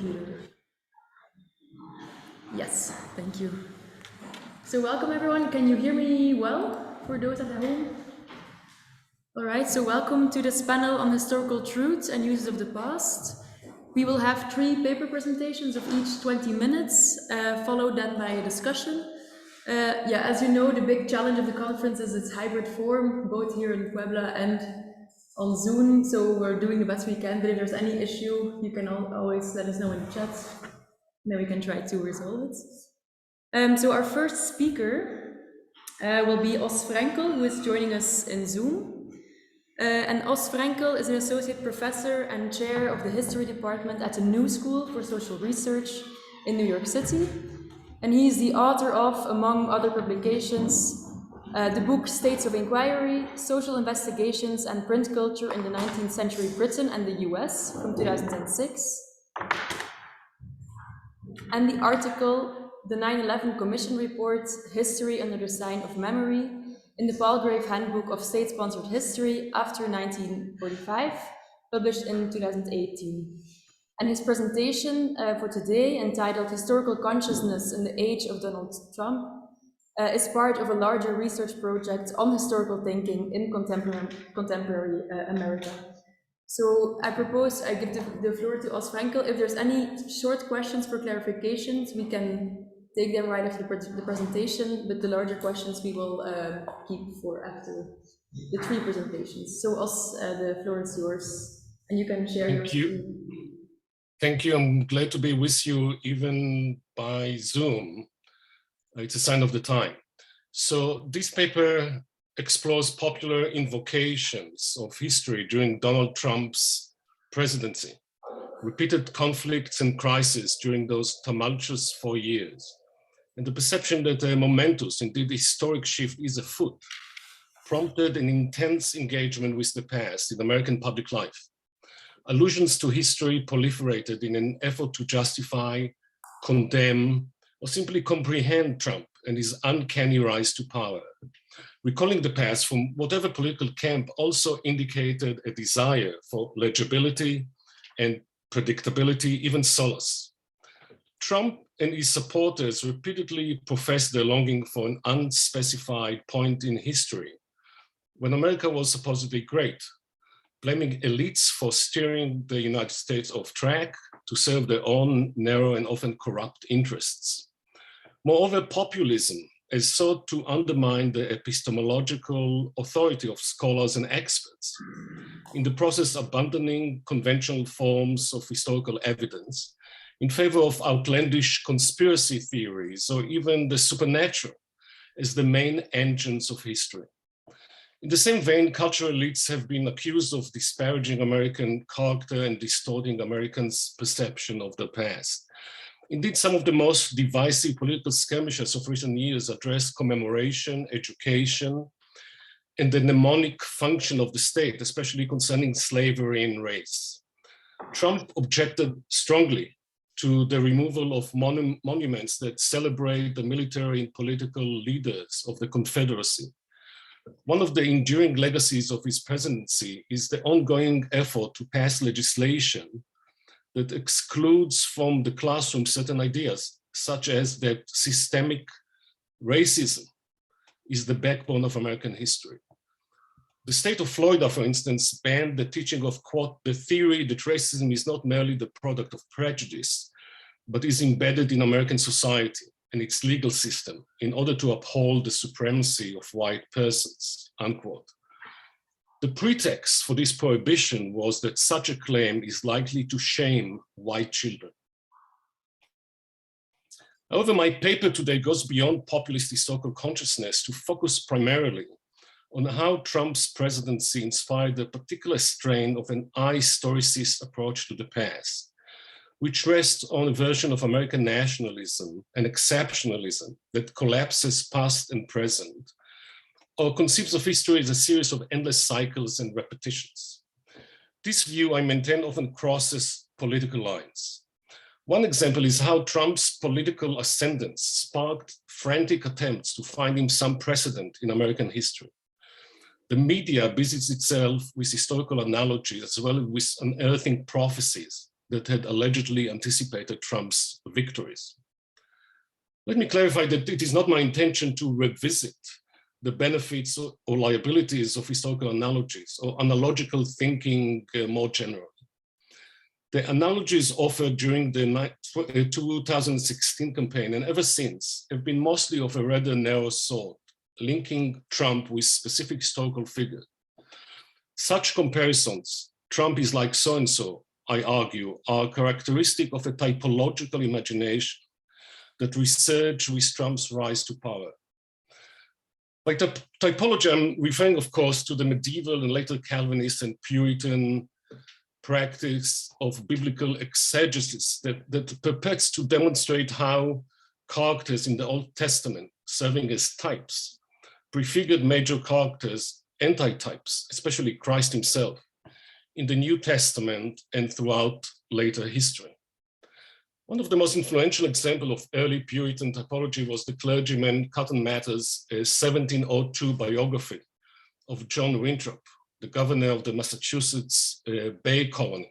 computer. Yes, thank you. So welcome everyone. Can you hear me well for those at home? All right, so welcome to this panel on historical truths and uses of the past. We will have 3 paper presentations of each 20 minutes, followed then by a discussion. As you know, the big challenge of the conference is its hybrid form, both here in Puebla and on Zoom. So we're doing the best we can, but if there's any issue, you can always let us know in the chat, and then we can try to resolve it. So our first speaker will be Os Frankel, who is joining us in Zoom. And Os Frankel is an associate professor and chair of the history department at the New School for Social Research in New York City. And he is the author of, among other publications, the book States of Inquiry, Social Investigations and Print Culture in the 19th Century Britain and the US from 2006. And the article, the 9/11 Commission Report, History under the Sign of Memory, in the Palgrave Handbook of State-Sponsored History after 1945, published in 2018. And his presentation for today, entitled Historical Consciousness in the Age of Donald Trump, is part of a larger research project on historical thinking in contemporary America. So I propose I give the floor to Os Frankel. If there's any short questions for clarifications, we can take them right after the presentation, but the larger questions we will keep for after the 3 presentations. So Os, the floor is yours, and you can share your screen. Thank you. I'm glad to be with you even by Zoom. It's a sign of the time. So this paper explores popular invocations of history during Donald Trump's presidency, repeated conflicts and crises during those tumultuous 4 years, and the perception that a momentous, indeed historic shift is afoot, prompted an intense engagement with the past in American public life. Allusions to history proliferated in an effort to justify, condemn, or simply comprehend Trump and his uncanny rise to power. Recalling the past from whatever political camp also indicated a desire for legibility and predictability, even solace. Trump and his supporters repeatedly professed their longing for an unspecified point in history when America was supposedly great, blaming elites for steering the United States off track to serve their own narrow and often corrupt interests. Moreover, populism has sought to undermine the epistemological authority of scholars and experts, in the process abandoning conventional forms of historical evidence in favor of outlandish conspiracy theories or even the supernatural as the main engines of history. In the same vein, cultural elites have been accused of disparaging American character and distorting Americans' perception of the past. Indeed, some of the most divisive political skirmishes of recent years address commemoration, education, and the mnemonic function of the state, especially concerning slavery and race. Trump objected strongly to the removal of monuments that celebrate the military and political leaders of the Confederacy. One of the enduring legacies of his presidency is the ongoing effort to pass legislation that excludes from the classroom certain ideas, such as that systemic racism is the backbone of American history. The state of Florida, for instance, banned the teaching of, quote, the theory that racism is not merely the product of prejudice, but is embedded in American society and its legal system in order to uphold the supremacy of white persons, unquote. The pretext for this prohibition was that such a claim is likely to shame white children. However, my paper today goes beyond populist historical consciousness to focus primarily on how Trump's presidency inspired a particular strain of an ahistoricist approach to the past, which rests on a version of American nationalism and exceptionalism that collapses past and present, or conceives of history as a series of endless cycles and repetitions. This view, I maintain, often crosses political lines. One example is how Trump's political ascendance sparked frantic attempts to find him some precedent in American history. The media busies itself with historical analogies as well as with unearthing prophecies that had allegedly anticipated Trump's victories. Let me clarify that it is not my intention to revisit the benefits or liabilities of historical analogies or analogical thinking more generally. The analogies offered during the 2016 campaign and ever since have been mostly of a rather narrow sort, linking Trump with specific historical figures. Such comparisons, Trump is like so-and-so, I argue, are characteristic of a typological imagination that resurged with Trump's rise to power. By typology, I'm referring, of course, to the medieval and later Calvinist and Puritan practice of biblical exegesis that purports to demonstrate how characters in the Old Testament, serving as types, prefigured major characters, antitypes, especially Christ himself, in the New Testament and throughout later history. One of the most influential examples of early Puritan typology was the clergyman Cotton Mather's 1702 biography of John Winthrop, the governor of the Massachusetts Bay Colony.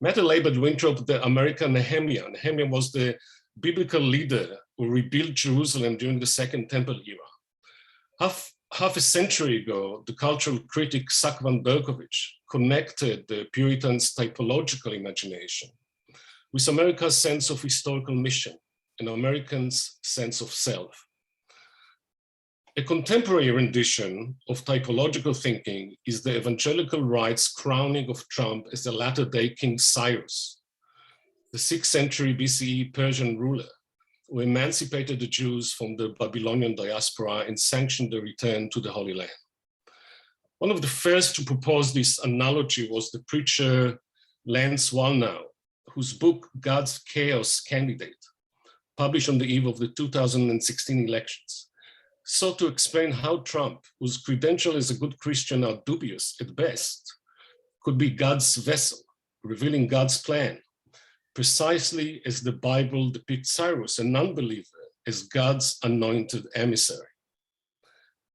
Mather labeled Winthrop the American Nehemiah. Nehemiah was the biblical leader who rebuilt Jerusalem during the Second Temple era. Half a century ago, the cultural critic Sack van Berkowitz connected the Puritans' typological imagination with America's sense of historical mission and Americans' sense of self. A contemporary rendition of typological thinking is the evangelical right's crowning of Trump as the latter-day King Cyrus, the 6th century BCE Persian ruler who emancipated the Jews from the Babylonian diaspora and sanctioned the return to the Holy Land. One of the first to propose this analogy was the preacher Lance Wallnau, whose book, God's Chaos Candidate, published on the eve of the 2016 elections, sought to explain how Trump, whose credentials as a good Christian are dubious at best, could be God's vessel, revealing God's plan, precisely as the Bible depicts Cyrus, a non-believer, as God's anointed emissary.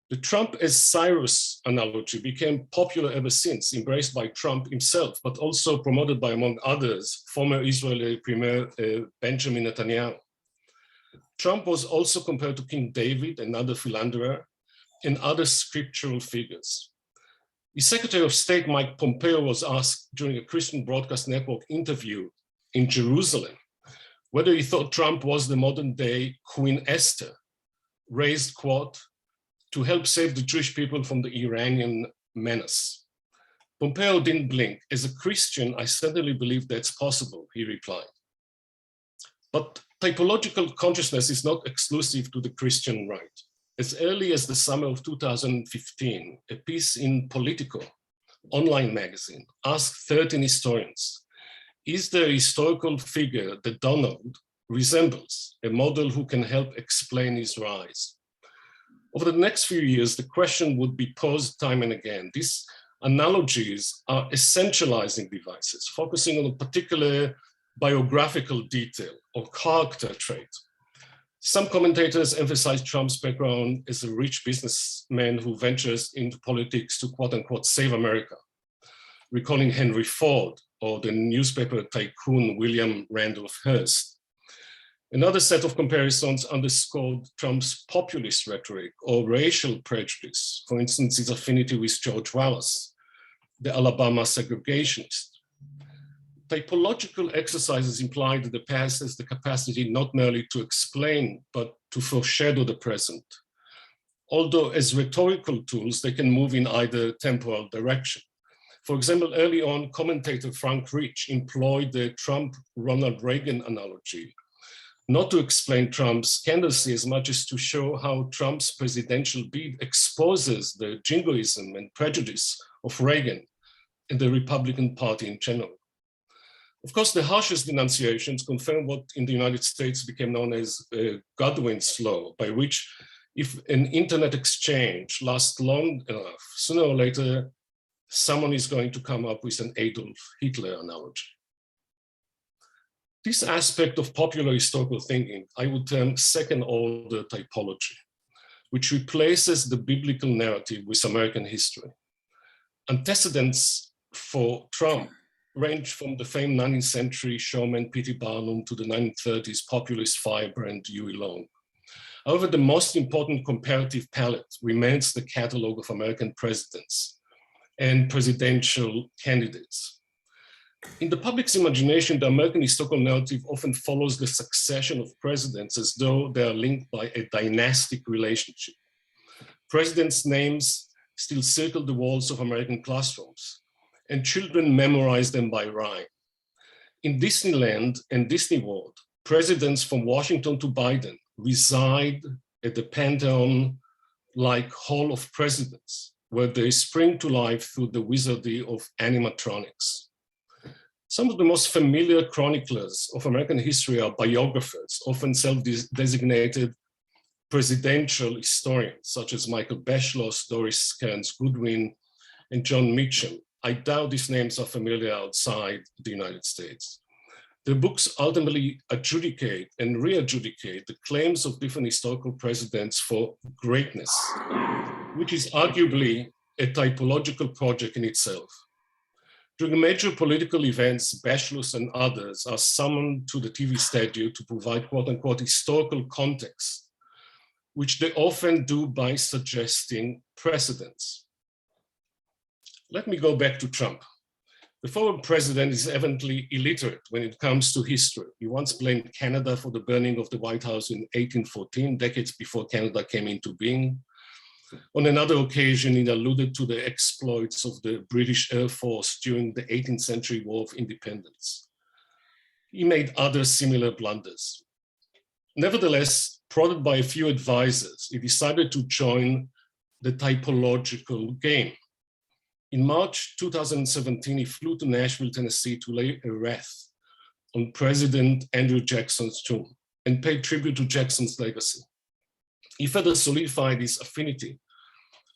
The Trump as Cyrus analogy became popular ever since, embraced by Trump himself, but also promoted by, among others, former Israeli Premier Benjamin Netanyahu. Trump was also compared to King David, another philanderer, and other scriptural figures. The Secretary of State, Mike Pompeo, was asked during a Christian Broadcast Network interview in Jerusalem whether he thought Trump was the modern-day Queen Esther, raised, quote, to help save the Jewish people from the Iranian menace. Pompeo didn't blink. As a Christian, I certainly believe that's possible, he replied. But typological consciousness is not exclusive to the Christian right. As early as the summer of 2015, a piece in Politico, online magazine, asked 13 historians, is there a historical figure that Donald resembles, a model who can help explain his rise? Over the next few years, the question would be posed time and again. These analogies are essentializing devices, focusing on a particular biographical detail or character trait. Some commentators emphasize Trump's background as a rich businessman who ventures into politics to quote unquote save America, recalling Henry Ford or the newspaper tycoon William Randolph Hearst. Another set of comparisons underscored Trump's populist rhetoric or racial prejudice, for instance, his affinity with George Wallace, the Alabama segregationist. Typological exercises imply that the past has the capacity not merely to explain, but to foreshadow the present. Although as rhetorical tools, they can move in either temporal direction. For example, early on, commentator Frank Rich employed the Trump-Ronald Reagan analogy, not to explain Trump's candidacy as much as to show how Trump's presidential bid exposes the jingoism and prejudice of Reagan and the Republican Party in general. Of course, the harshest denunciations confirm what in the United States became known as Godwin's law, by which if an internet exchange lasts long enough, sooner or later, someone is going to come up with an Adolf Hitler analogy. This aspect of popular historical thinking, I would term second-order typology, which replaces the biblical narrative with American history. Antecedents for Trump range from the famed 19th century showman P.T. Barnum to the 1930s populist firebrand Huey Long. However, the most important comparative palette remains the catalogue of American presidents and presidential candidates. In the public's imagination, the American historical narrative often follows the succession of presidents as though they are linked by a dynastic relationship. Presidents' names still circle the walls of American classrooms, and children memorize them by rhyme. In Disneyland and Disney World, presidents from Washington to Biden reside at the Pantheon-like Hall of Presidents, where they spring to life through the wizardry of animatronics. Some of the most familiar chroniclers of American history are biographers, often self-designated presidential historians, such as Michael Beschloss, Doris Kearns Goodwin, and John Meacham. I doubt these names are familiar outside the United States. The books ultimately adjudicate and re-adjudicate the claims of different historical presidents for greatness, which is arguably a typological project in itself. During major political events, Beschloss and others are summoned to the TV studio to provide quote-unquote historical context, which they often do by suggesting precedents. Let me go back to Trump. The former president is evidently illiterate when it comes to history. He once blamed Canada for the burning of the White House in 1814, decades before Canada came into being. On another occasion, he alluded to the exploits of the British Air Force during the 18th century War of Independence. He made other similar blunders. Nevertheless, prodded by a few advisors, he decided to join the typological game. In March 2017, he flew to Nashville, Tennessee to lay a wreath on President Andrew Jackson's tomb and pay tribute to Jackson's legacy. He further solidified his affinity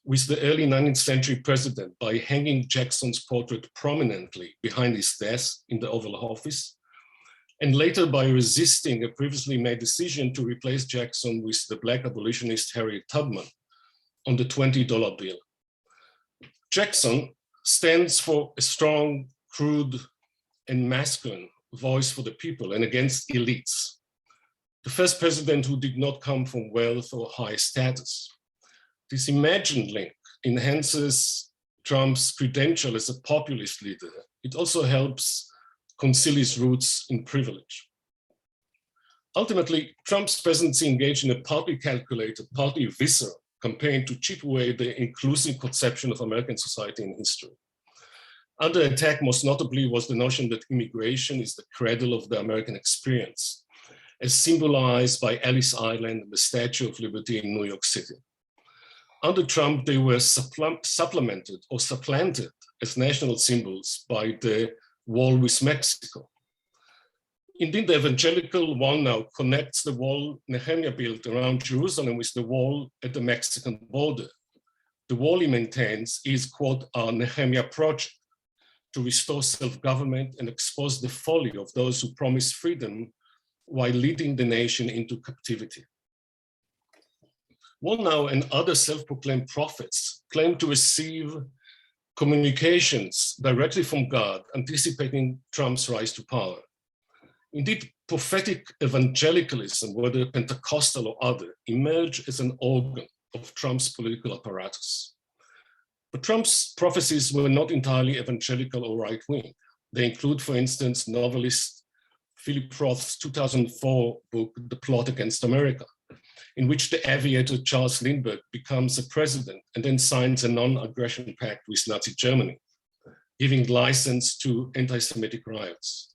with the early 19th century president by hanging Jackson's portrait prominently behind his desk in the Oval Office, and later by resisting a previously made decision to replace Jackson with the Black abolitionist Harriet Tubman on the $20 bill. Jackson stands for a strong, crude, and masculine voice for the people and against elites. The first president who did not come from wealth or high status. This imagined link enhances Trump's credential as a populist leader. It also helps conceal his roots in privilege. Ultimately, Trump's presidency engaged in a partly calculated, partly visceral campaign to chip away the inclusive conception of American society and history. Under attack, most notably, was the notion that immigration is the cradle of the American experience, as symbolized by Ellis Island and the Statue of Liberty in New York City. Under Trump, they were supplemented or supplanted as national symbols by the wall with Mexico. Indeed, the evangelical wall now connects the wall Nehemiah built around Jerusalem with the wall at the Mexican border. The wall he maintains is, quote, our Nehemiah project to restore self-government and expose the folly of those who promise freedom while leading the nation into captivity. Wallnau and other self-proclaimed prophets claim to receive communications directly from God, anticipating Trump's rise to power. Indeed, prophetic evangelicalism, whether Pentecostal or other, emerged as an organ of Trump's political apparatus. But Trump's prophecies were not entirely evangelical or right-wing. They include, for instance, novelist Philip Roth's 2004 book, The Plot Against America, in which the aviator Charles Lindbergh becomes a president and then signs a non-aggression pact with Nazi Germany, giving license to anti-Semitic riots.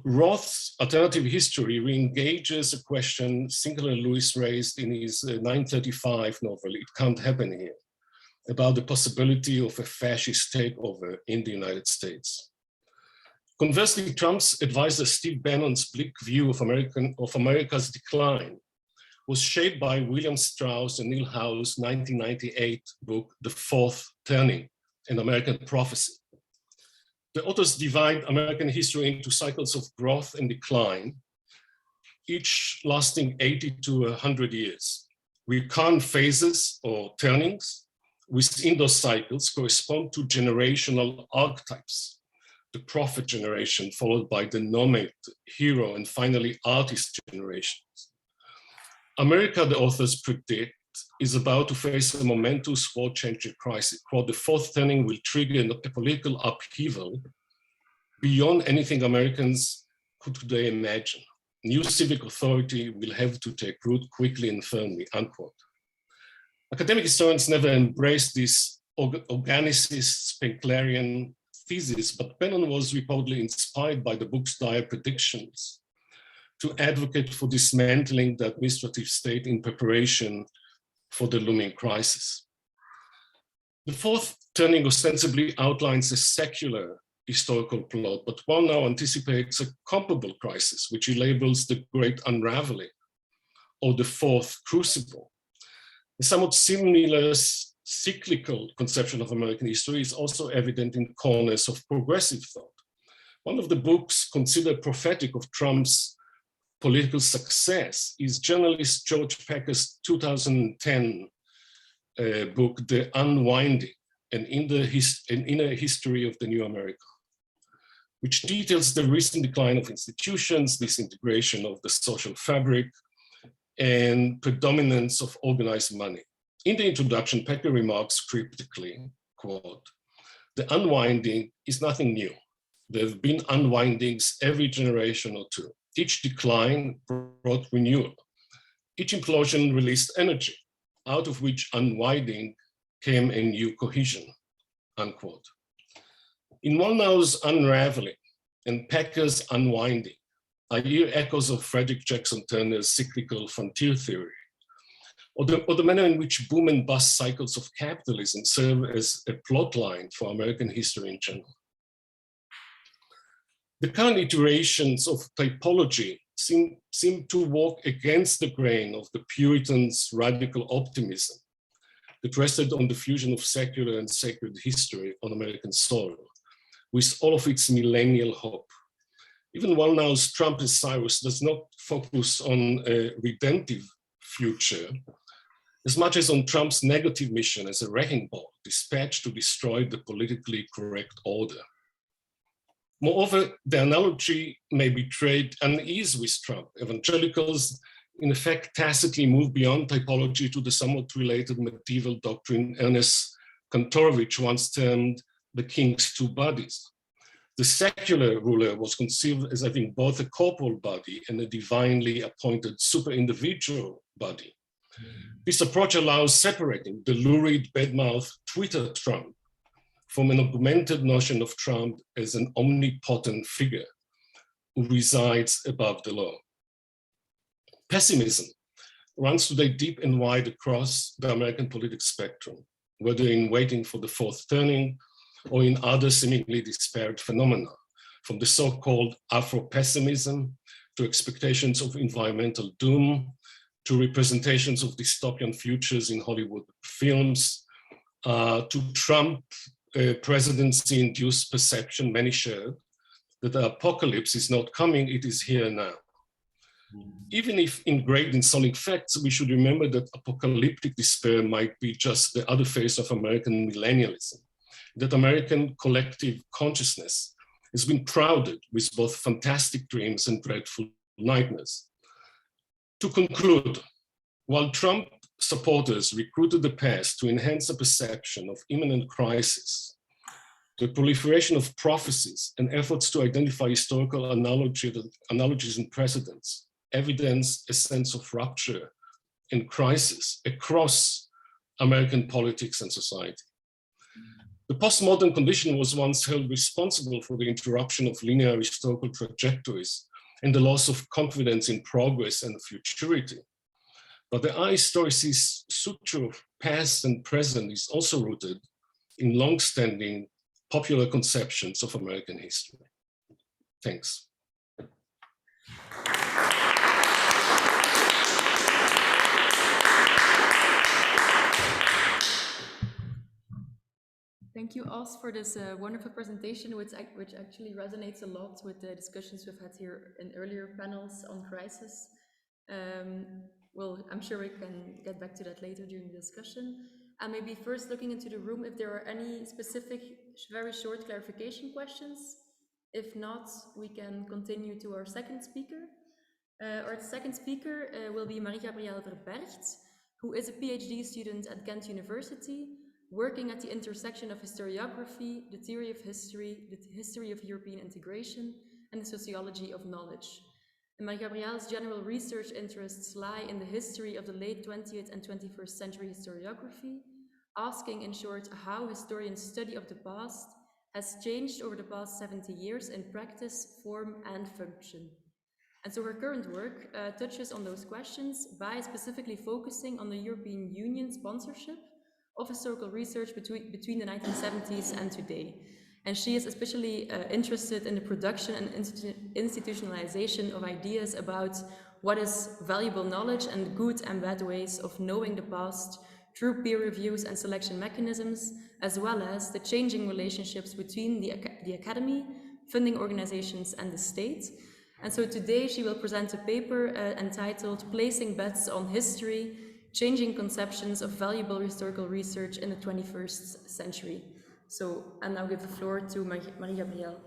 Roth's alternative history re-engages a question Sinclair Lewis raised in his 1935 novel, It Can't Happen Here, about the possibility of a fascist takeover in the United States. Conversely, Trump's advisor Steve Bannon's bleak view of America's decline was shaped by William Strauss and Neil Howe's 1998 book, The Fourth Turning, an American Prophecy. The authors divide American history into cycles of growth and decline, each lasting 80 to 100 years. Recurrent phases or turnings within those cycles correspond to generational archetypes, the prophet generation, followed by the nomad, hero, and finally artist generations. America, the authors predict, is about to face a momentous world-changing crisis. Quote, the fourth turning will trigger a political upheaval beyond anything Americans could today imagine. New civic authority will have to take root quickly and firmly, unquote. Academic historians never embraced this organicist Spenklerian thesis, but Bannon was reportedly inspired by the book's dire predictions to advocate for dismantling the administrative state in preparation for the looming crisis. The fourth turning ostensibly outlines a secular historical plot, but one now anticipates a comparable crisis, which he labels the Great Unraveling, or the Fourth Crucible. A somewhat similar cyclical conception of American history is also evident in corners of progressive thought. One of the books considered prophetic of Trump's political success is journalist George Packer's 2010 book, The Unwinding, an inner history of the new America, which details the recent decline of institutions, disintegration of the social fabric, and predominance of organized money. In the introduction, Packer remarks cryptically, quote, the unwinding is nothing new. There have been unwindings every generation or two. Each decline brought renewal. Each implosion released energy, out of which unwinding came a new cohesion, unquote. In Molnau's unraveling and Packer's unwinding, I hear echoes of Frederick Jackson Turner's cyclical frontier theory, or the manner in which boom and bust cycles of capitalism serve as a plot line for American history in general. The current iterations of typology seem to walk against the grain of the Puritans' radical optimism that rested on the fusion of secular and sacred history on American soil, with all of its millennial hope. Even Molnau's Trump as Cyrus does not focus on a redemptive future as much as on Trump's negative mission as a wrecking ball dispatched to destroy the politically correct order. Moreover, the analogy may betray unease with Trump. Evangelicals, in effect, tacitly move beyond typology to the somewhat related medieval doctrine Ernest Kantorowicz once termed the king's two bodies. The secular ruler was conceived as having both a corporal body and a divinely appointed super-individual body. This approach allows separating the lurid, badmouth Twitter Trump from an augmented notion of Trump as an omnipotent figure who resides above the law. Pessimism runs today deep and wide across the American political spectrum, whether in waiting for the fourth turning or in other seemingly disparate phenomena, from the so-called Afro-pessimism to expectations of environmental doom, to representations of dystopian futures in Hollywood films, to Trump presidency-induced perception many shared that the apocalypse is not coming, it is here now. Even if ingrained in solid facts, we should remember that apocalyptic despair might be just the other face of American millennialism, that American collective consciousness has been crowded with both fantastic dreams and dreadful nightmares. To conclude, while Trump supporters recruited the past to enhance a perception of imminent crisis, the proliferation of prophecies and efforts to identify historical analogies and precedents evidence a sense of rupture and crisis across American politics and society. The postmodern condition was once held responsible for the interruption of linear historical trajectories and the loss of confidence in progress and futurity. But the ahistoricist suture of past and present is also rooted in long-standing popular conceptions of American history. Thanks. Thank you, Os, for this wonderful presentation, which actually resonates a lot with the discussions we've had here in earlier panels on crisis. Well, I'm sure we can get back to that later during the discussion. And maybe first looking into the room, if there are any specific, very short clarification questions If not, we can continue to our second speaker. Our second speaker will be Marie-Gabrielle Verbergt, who is a PhD student at Ghent University, working at the intersection of historiography, the theory of history, the history of European integration, and the sociology of knowledge. And Marie-Gabrielle's general research interests lie in the history of the late 20th and 21st century historiography, asking, in short, how historians' study of the past has changed over the past 70 years in practice, form, and function. And so her current work touches on those questions by specifically focusing on the European Union sponsorship of historical research between the 1970s and today. And she is especially interested in the production and institutionalization of ideas about what is valuable knowledge and good and bad ways of knowing the past through peer reviews and selection mechanisms, as well as the changing relationships between the academy, funding organizations, and the state. And so today she will present a paper entitled Placing Bets on History, Changing Conceptions of Valuable Historical Research in the 21st Century. So I'll now give the floor to Marie-Gabrielle.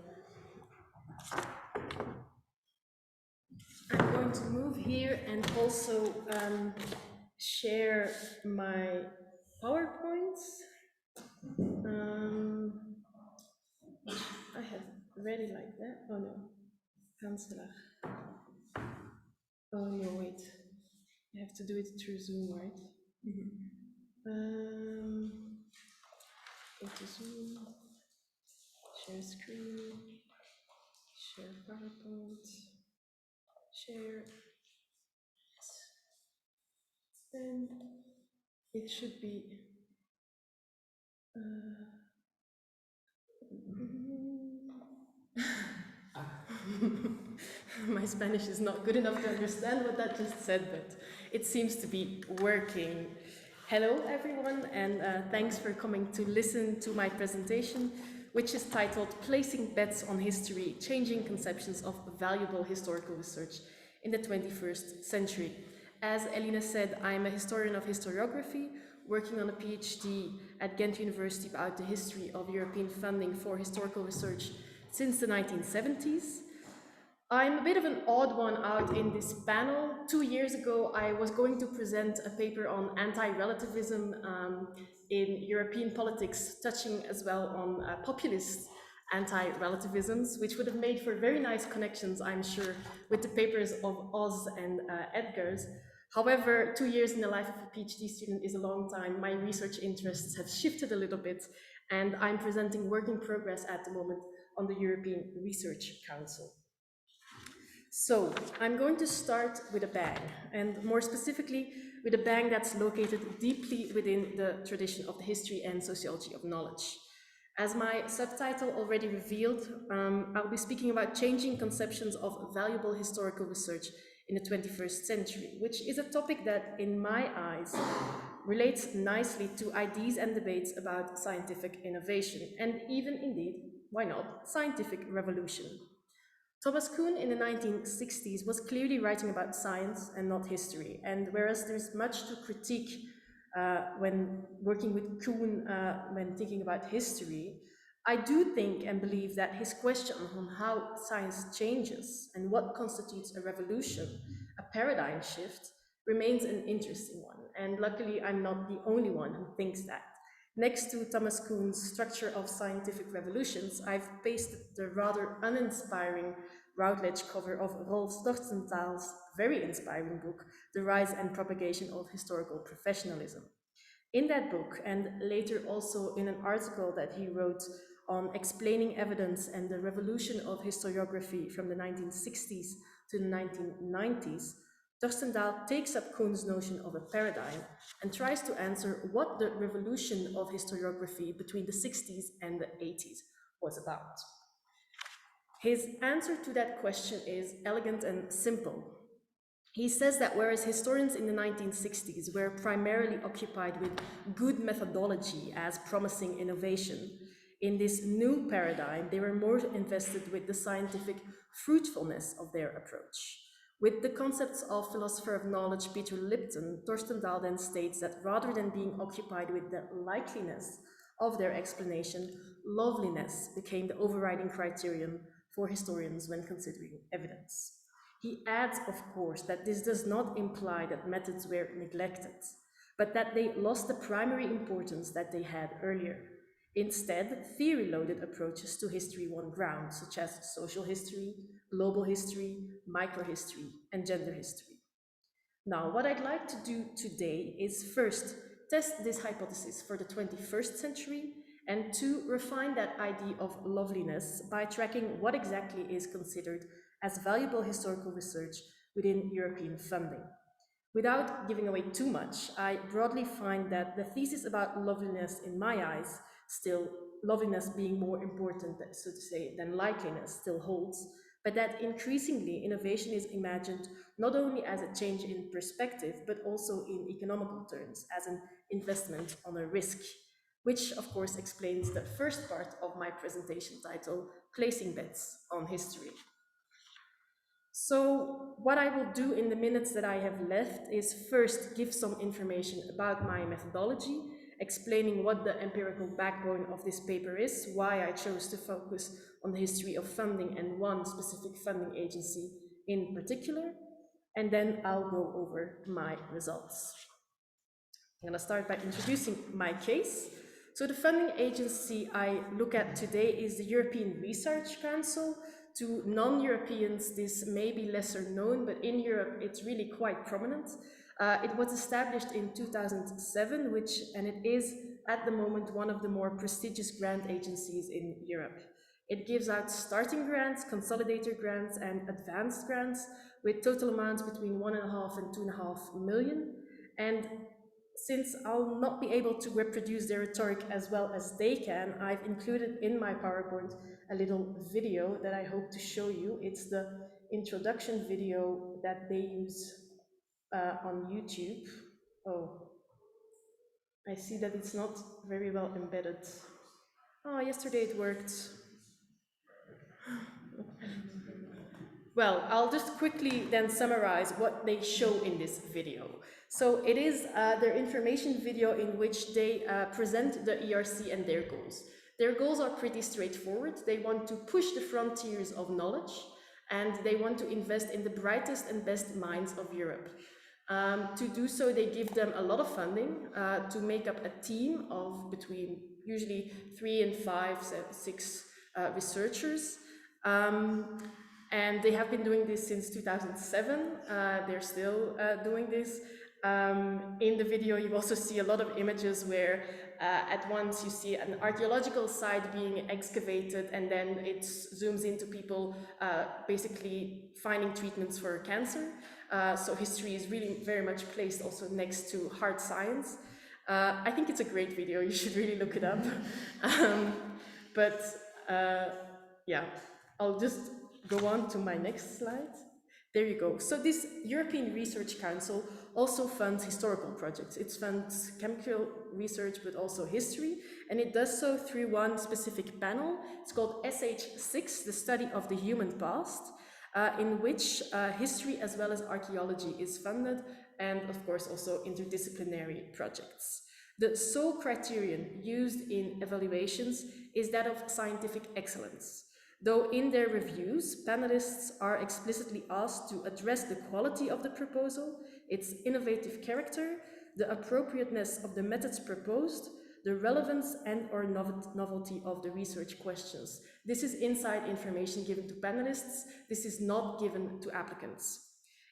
I'm going to move here and also share my PowerPoints. I have ready like that. Oh no, Kanzler. Oh no, wait. I have to do it through Zoom, right? Go to Zoom, share screen, share PowerPoint, share. And it should be. My Spanish is not good enough to understand what that just said, but it seems to be working. Hello, everyone, and thanks for coming to listen to my presentation, which is titled Placing Bets on History, Changing Conceptions of Valuable Historical Research in the 21st Century. As Eline said, I'm a historian of historiography, working on a PhD at Ghent University about the history of European funding for historical research since the 1970s. I'm a bit of an odd one out in this panel. 2 years ago, I was going to present a paper on anti-relativism in European politics, touching as well on populist anti-relativisms, which would have made for very nice connections, I'm sure, with the papers of Oz and Edgars. However, 2 years in the life of a PhD student is a long time. My research interests have shifted a little bit, and I'm presenting work in progress at the moment on the European Research Council. So I'm going to start with a bang, and more specifically with a bang that's located deeply within the tradition of the history and sociology of knowledge. As my subtitle already revealed, I'll be speaking about changing conceptions of valuable historical research in the 21st century, which is a topic that, in my eyes, relates nicely to ideas and debates about scientific innovation, and even indeed, why not, scientific revolution. Thomas Kuhn in the 1960s was clearly writing about science and not history, and whereas there's much to critique when working with Kuhn when thinking about history, I do think and believe that his question on how science changes and what constitutes a revolution, a paradigm shift, remains an interesting one. And luckily, I'm not the only one who thinks that. Next to Thomas Kuhn's Structure of Scientific Revolutions, I've pasted the rather uninspiring Routledge cover of Rolf Torstenthal's very inspiring book, The Rise and Propagation of Historical Professionalism. In that book, and later also in an article that he wrote on explaining evidence and the revolution of historiography from the 1960s to the 1990s, Torstendahl takes up Kuhn's notion of a paradigm and tries to answer what the revolution of historiography between the 60s and the 80s was about. His answer to that question is elegant and simple. He says that whereas historians in the 1960s were primarily occupied with good methodology as promising innovation, in this new paradigm, they were more invested with the scientific fruitfulness of their approach. With the concepts of philosopher of knowledge Peter Lipton, Torstendahl then states that rather than being occupied with the likeliness of their explanation, loveliness became the overriding criterion for historians when considering evidence. He adds, of course, that this does not imply that methods were neglected, but that they lost the primary importance that they had earlier. Instead, theory-loaded approaches to history won ground, such as social history, global history, microhistory, and gender history. Now, what I'd like to do today is first test this hypothesis for the 21st century, and two, refine that idea of loveliness by tracking what exactly is considered as valuable historical research within European funding. Without giving away too much, I broadly find that the thesis about loveliness, in my eyes, still loveliness being more important, so to say, than likeliness still holds, but that increasingly innovation is imagined not only as a change in perspective, but also in economical terms, as an investment on a risk, which of course explains the first part of my presentation title, Placing Bets on History. So what I will do in the minutes that I have left is first give some information about my methodology, explaining what the empirical backbone of this paper is, why I chose to focus on the history of funding and one specific funding agency in particular, and then I'll go over my results. I'm going to start by introducing my case. So the funding agency I look at today is the European Research Council. To non-Europeans, this may be lesser known, but in Europe, it's really quite prominent. It was established in 2007, and it is at the moment one of the more prestigious grant agencies in Europe. It gives out starting grants, consolidator grants, and advanced grants with total amounts between 1.5 and 2.5 million. And since I'll not be able to reproduce their rhetoric as well as they can, I've included in my PowerPoint a little video that I hope to show you. It's the introduction video that they use on YouTube. Oh, I see that it's not very well embedded. Oh, yesterday it worked. Well, I'll just quickly then summarize what they show in this video. So it is their information video in which they present the ERC and their goals. Their goals are pretty straightforward. They want to push the frontiers of knowledge, and they want to invest in the brightest and best minds of Europe. To do so, they give them a lot of funding to make up a team of between usually 3 and 5, 6 researchers. And they have been doing this since 2007. They're still doing this. In the video, you also see a lot of images where at once you see an archaeological site being excavated, and then it zooms into people basically finding treatments for cancer. So history is really very much placed also next to hard science. I think it's a great video. You should really look it up. Yeah, I'll just go on to my next slide. There you go. So this European Research Council also funds historical projects. It funds chemical research, but also history. And it does so through one specific panel. It's called SH6, the study of the human past, in which history as well as archaeology is funded, and of course also interdisciplinary projects. The sole criterion used in evaluations is that of scientific excellence. Though in their reviews, panelists are explicitly asked to address the quality of the proposal, its innovative character, the appropriateness of the methods proposed, the relevance and/or novelty of the research questions. This is inside information given to panelists. This is not given to applicants.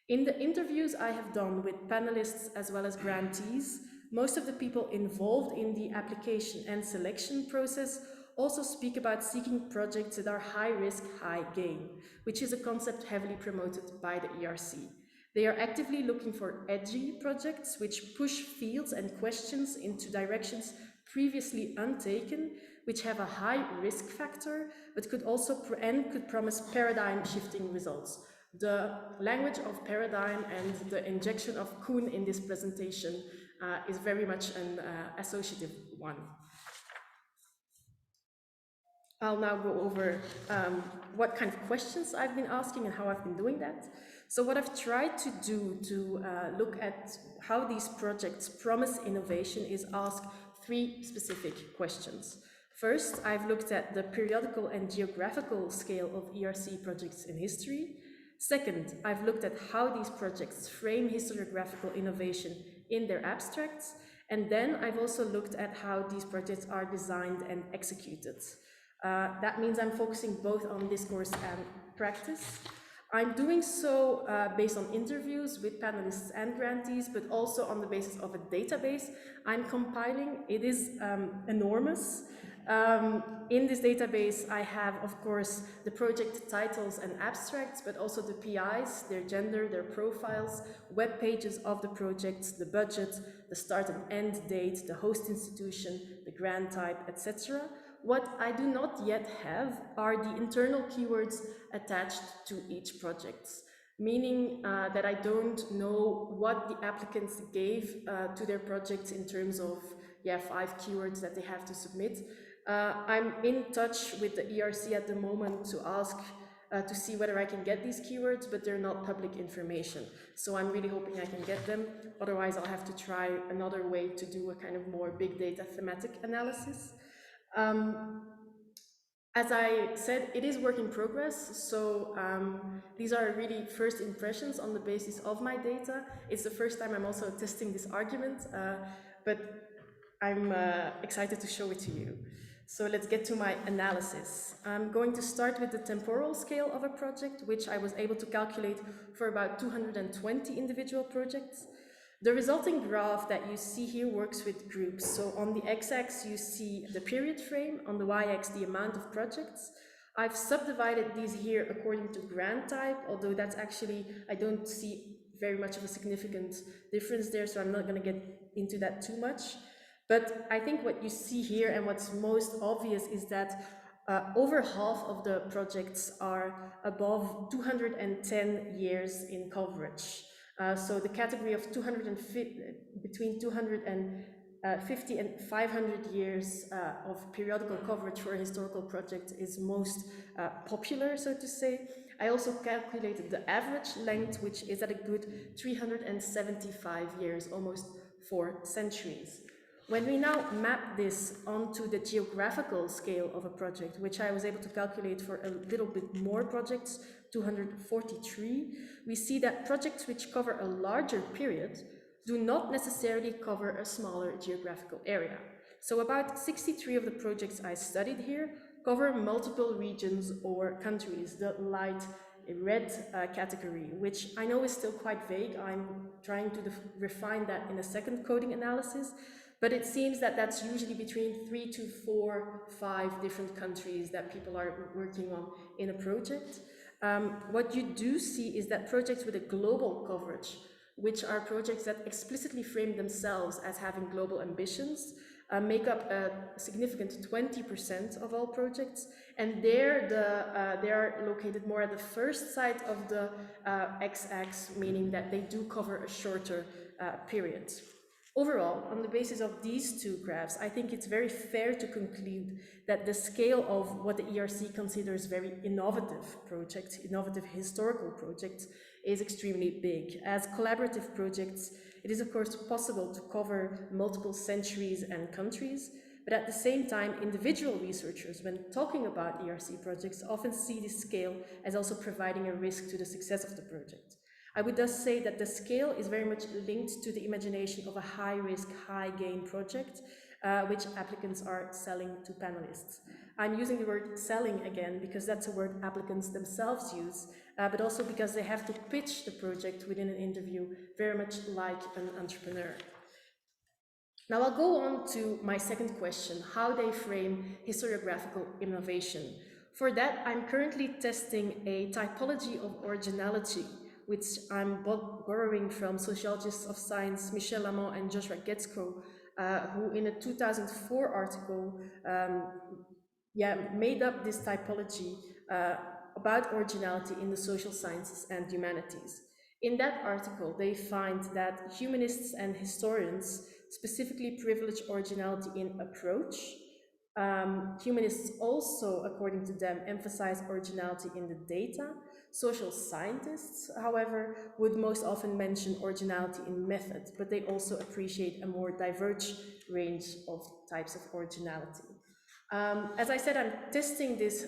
In the interviews I have done with panelists as well as grantees, most of the people involved in the application and selection process also speak about seeking projects that are high risk, high gain, which is a concept heavily promoted by the ERC. They are actively looking for edgy projects which push fields and questions into directions previously untaken, which have a high risk factor, but could also could promise paradigm shifting results. The language of paradigm and the injection of Kuhn in this presentation is very much an associative one. I'll now go over what kind of questions I've been asking and how I've been doing that. So what I've tried to do to look at how these projects promise innovation is ask 3 specific questions. First, I've looked at the periodical and geographical scale of ERC projects in history. Second, I've looked at how these projects frame historiographical innovation in their abstracts. And then I've also looked at how these projects are designed and executed. That means I'm focusing both on discourse and practice. I'm doing so based on interviews with panelists and grantees, but also on the basis of a database I'm compiling. It is enormous. In this database, I have, of course, the project titles and abstracts, but also the PIs, their gender, their profiles, web pages of the projects, the budget, the start and end date, the host institution, the grant type, etc. What I do not yet have are the internal keywords attached to each project, meaning that I don't know what the applicants gave to their projects in terms of 5 keywords that they have to submit. I'm in touch with the ERC at the moment to ask to see whether I can get these keywords, but they're not public information. So I'm really hoping I can get them. Otherwise, I'll have to try another way to do a kind of more big data thematic analysis. As I said, it is work in progress, so these are really first impressions on the basis of my data. It's the first time I'm also testing this argument, but I'm excited to show it to you. So let's get to my analysis. I'm going to start with the temporal scale of a project, which I was able to calculate for about 220 individual projects. The resulting graph that you see here works with groups. So on the x-axis, you see the period frame, on the y-axis, the amount of projects. I've subdivided these here according to grant type, although that's actually, I don't see very much of a significant difference there, so I'm not going to get into that too much. But I think what you see here and what's most obvious is that over half of the projects are above 210 years in coverage. So the category of between 250 and 500 years of periodical coverage for a historical project is most popular, so to say. I also calculated the average length, which is at a good 375 years, almost 4 centuries. When we now map this onto the geographical scale of a project, which I was able to calculate for a little bit more projects, 243, we see that projects which cover a larger period do not necessarily cover a smaller geographical area. So about 63 of the projects I studied here cover multiple regions or countries, the light red category, which I know is still quite vague. I'm trying to refine that in a second coding analysis. But it seems that that's usually between 3 to 4, 5 different countries that people are working on in a project. What you do see is that projects with a global coverage, which are projects that explicitly frame themselves as having global ambitions, make up a significant 20% of all projects. And there, they are located more at the first side of the x-axis, meaning that they do cover a shorter period. Overall, on the basis of these two graphs, I think it's very fair to conclude that the scale of what the ERC considers very innovative projects, innovative historical projects, is extremely big. As collaborative projects, it is of course possible to cover multiple centuries and countries, but at the same time, individual researchers, when talking about ERC projects, often see this scale as also providing a risk to the success of the project. I would thus say that the scale is very much linked to the imagination of a high-risk, high-gain project, which applicants are selling to panelists. I'm using the word selling again because that's a word applicants themselves use, but also because they have to pitch the project within an interview very much like an entrepreneur. Now I'll go on to my second question, how they frame historiographical innovation. For that, I'm currently testing a typology of originality, which I'm borrowing from sociologists of science Michel Lamont and Joshua Getzko, who in a 2004 article made up this typology about originality in the social sciences and humanities. In that article, they find that humanists and historians specifically privilege originality in approach. Humanists also, according to them, emphasize originality in the data. Social scientists, however, would most often mention originality in method, but they also appreciate a more diverse range of types of originality. As I said, I'm testing this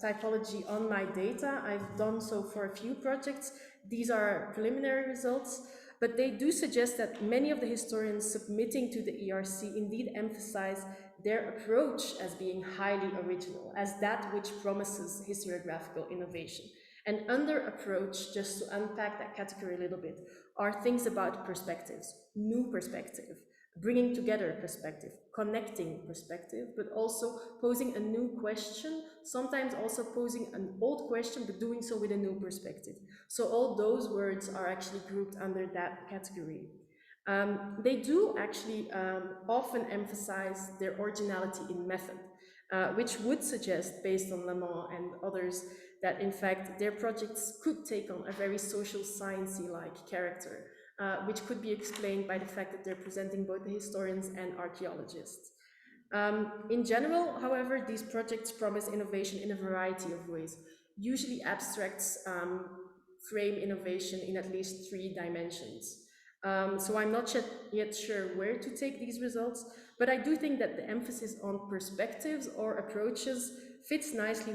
typology on my data. I've done so for a few projects. These are preliminary results, but they do suggest that many of the historians submitting to the ERC indeed emphasize their approach as being highly original, as that which promises historiographical innovation. And under approach, just to unpack that category a little bit, are things about perspectives, new perspective, bringing together perspective, connecting perspective, but also posing a new question, sometimes also posing an old question, but doing so with a new perspective. So all those words are actually grouped under that category. They do actually often emphasize their originality in method, which would suggest, based on Lemon and others, that in fact their projects could take on a very social sciencey-like character, which could be explained by the fact that they're presenting both the historians and archaeologists. In general, however, these projects promise innovation in a variety of ways. Usually abstracts frame innovation in at least 3 dimensions. So I'm not yet sure where to take these results, but I do think that the emphasis on perspectives or approaches fits nicely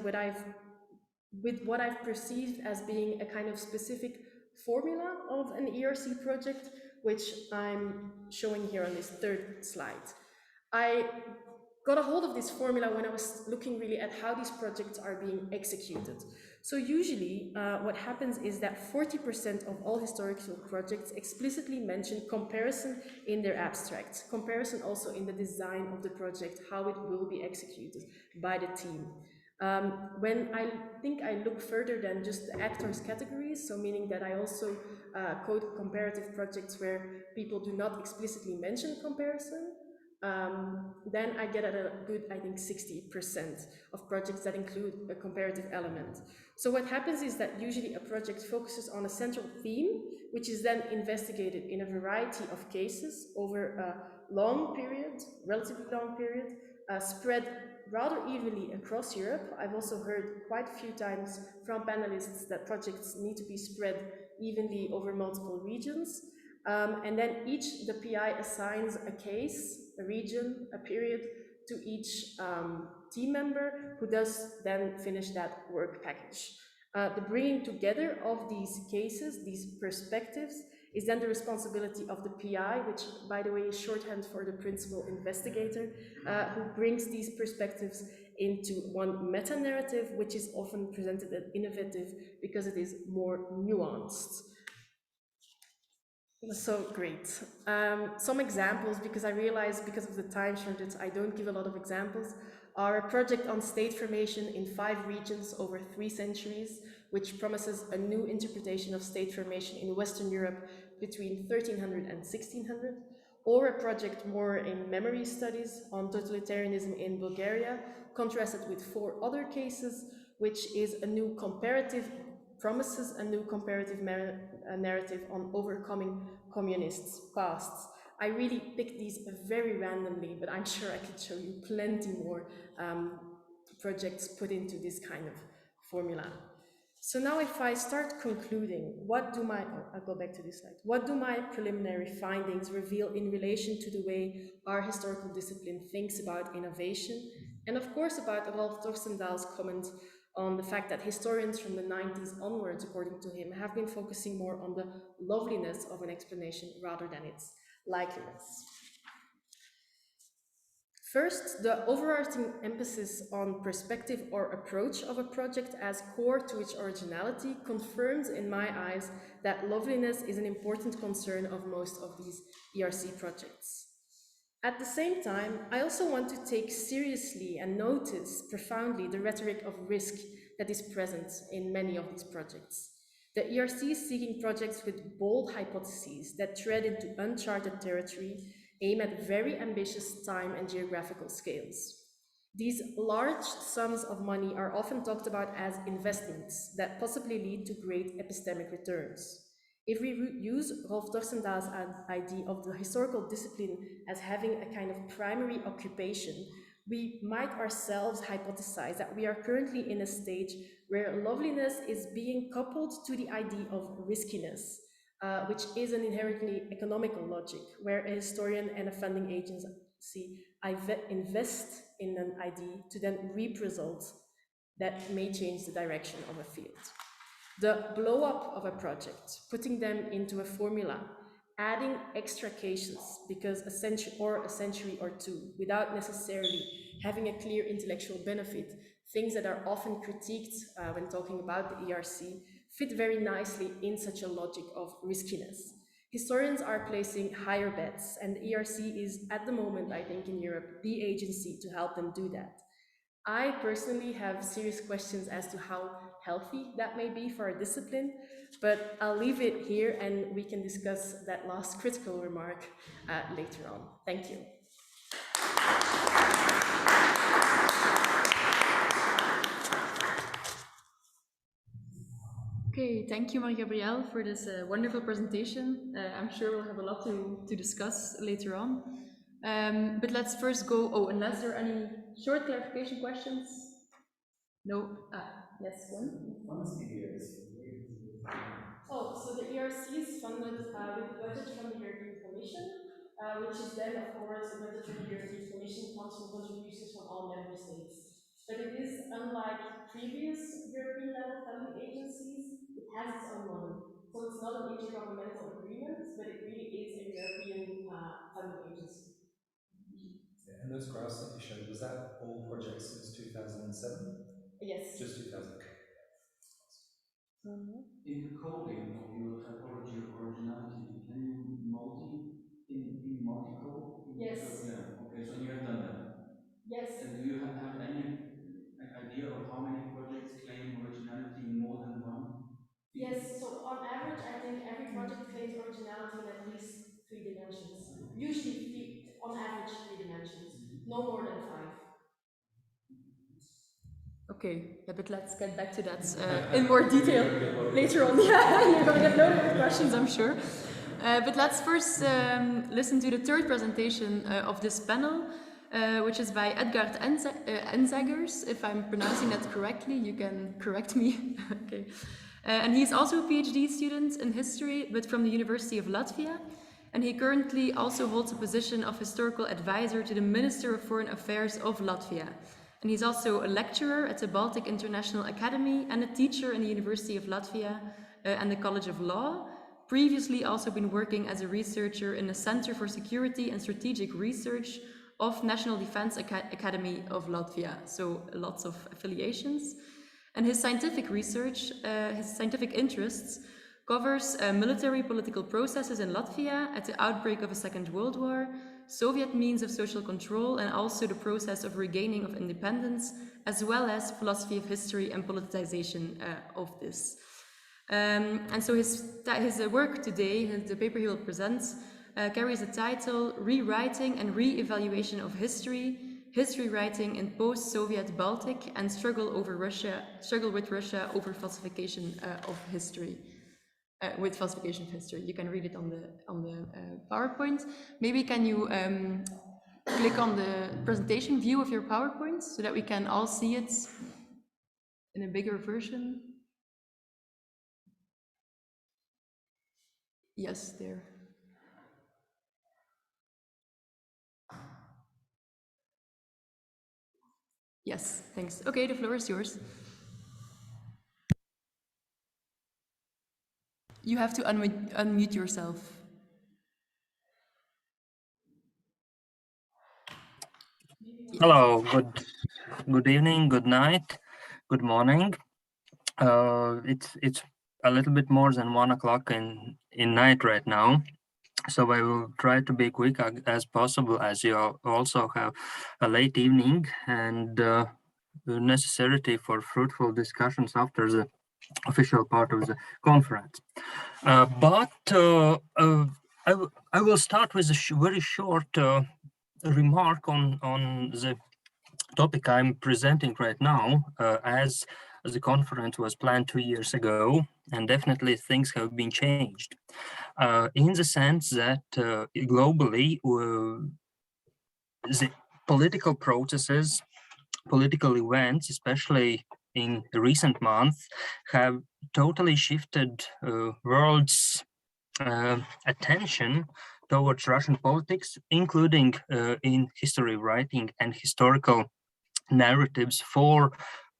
with what I've perceived as being a kind of specific formula of an ERC project, which I'm showing here on this 3rd slide. I got a hold of this formula when I was looking really at how these projects are being executed. So usually what happens is that 40% of all historical projects explicitly mention comparison in their abstract, comparison also in the design of the project, how it will be executed by the team. When I think I look further than just the actors categories, so meaning that I also code comparative projects where people do not explicitly mention comparison, then I get at a good, I think, 60% of projects that include a comparative element. So what happens is that usually a project focuses on a central theme, which is then investigated in a variety of cases over a long period, relatively long period, spread rather evenly across Europe. I've also heard quite a few times from panelists that projects need to be spread evenly over multiple regions. And then the PI assigns a case, a region, a period to each team member, who does then finish that work package. The bringing together of these cases, these perspectives, is then the responsibility of the PI, which, by the way, is shorthand for the principal investigator, who brings these perspectives into one meta-narrative, which is often presented as innovative because it is more nuanced. So great. Some examples, because I realize because of the time shortage, I don't give a lot of examples, are a project on state formation in 5 regions over 3 centuries, which promises a new interpretation of state formation in Western Europe between 1300 and 1600, or a project more in memory studies on totalitarianism in Bulgaria, contrasted with 4 other cases, which is a new comparative, promises a new comparative narrative on overcoming communists' pasts. I really picked these very randomly, but I'm sure I could show you plenty more projects put into this kind of formula. So now if I start concluding, I'll go back to this slide. What do my preliminary findings reveal in relation to the way our historical discipline thinks about innovation? And of course about Rolf Torstendahl's comment on the fact that historians from the 90s onwards, according to him, have been focusing more on the loveliness of an explanation rather than its likeliness. First, the overarching emphasis on perspective or approach of a project as core to its originality confirms, in my eyes, that loveliness is an important concern of most of these ERC projects. At the same time, I also want to take seriously and notice profoundly the rhetoric of risk that is present in many of these projects. The ERC is seeking projects with bold hypotheses that tread into uncharted territory, aim at very ambitious time and geographical scales. These large sums of money are often talked about as investments that possibly lead to great epistemic returns. If we use Rolf Torstendahl's idea of the historical discipline as having a kind of primary occupation, we might ourselves hypothesize that we are currently in a stage where loveliness is being coupled to the idea of riskiness, which is an inherently economical logic, where a historian and a funding invest in an idea to then reap results that may change the direction of a field. The blow up of a project, putting them into a formula, adding extra cases because a century or two without necessarily having a clear intellectual benefit, things that are often critiqued when talking about the ERC, fit very nicely in such a logic of riskiness. Historians are placing higher bets, and the ERC is at the moment, I think, in Europe, the agency to help them do that. I personally have serious questions as to how healthy that may be for a discipline, but I'll leave it here and we can discuss that last critical remark later on. Thank you. Okay, thank you, Marie-Gabrielle, for this wonderful presentation. I'm sure we'll have a lot to discuss later on. But let's first go, unless there are any short clarification questions. No? Yes, one? Oh, so the ERC is funded with the budget from the European Commission, which is then, of course, the budget from the European Commission comes from contributions from all member states. But it is unlike previous European level funding agencies, it has its own money. So it's not an intergovernmental agreement, but it really is a European funding agency. And those graphs that you showed, was that all projects since 2007? Yes. Just 2000. In the coding of your typology of originality, can you multi-code? Yes. Yeah. Okay. So you have done that. Yes. And do you have any idea of how many projects claim originality in more than one? Yes. So on average, I think every project claims originality in at least 3 dimensions. Usually, on average, 3 dimensions. No more than 5. Okay, yeah, but let's get back to that in more detail later on. Yeah, you're going to get loads of questions, I'm sure. But let's first listen to the third presentation of this panel, which is by Edgars Engizers. If I'm pronouncing that correctly, you can correct me. Okay. And he's also a PhD student in history, but from the University of Latvia. And he currently also holds a position of historical advisor to the Minister of Foreign Affairs of Latvia. And he's also a lecturer at the Baltic International Academy and a teacher in the University of Latvia and the College of Law. Previously also been working as a researcher in the Center for Security and Strategic Research of National Defense Academy of Latvia. So lots of affiliations. And his scientific research, his scientific interests covers military political processes in Latvia at the outbreak of the Second World War, Soviet means of social control, and also the process of regaining of independence, as well as philosophy of history and politicization of this. And so his work today, the paper he will present, carries the title Rewriting and Re-Evaluation of History, History Writing in Post-Soviet Baltic and Struggle with Russia over falsification of history. With falsification of history. You can read it on the PowerPoint. Maybe can you click on the presentation view of your PowerPoint so that we can all see it in a bigger version? Yes, there. Yes, thanks. Okay, the floor is yours. You have to unmute yourself. Hello, good evening, good night, good morning. It's a little bit more than 1 o'clock in night right now, so I will try to be quick as possible, as you also have a late evening and the necessity for fruitful discussions after the official part of the conference. But I will start with a very short remark on the topic I'm presenting right now, as the conference was planned 2 years ago, and definitely things have been changed in the sense that globally the political processes, political events, especially in recent months, have totally shifted world's attention towards Russian politics, including in history writing and historical narratives for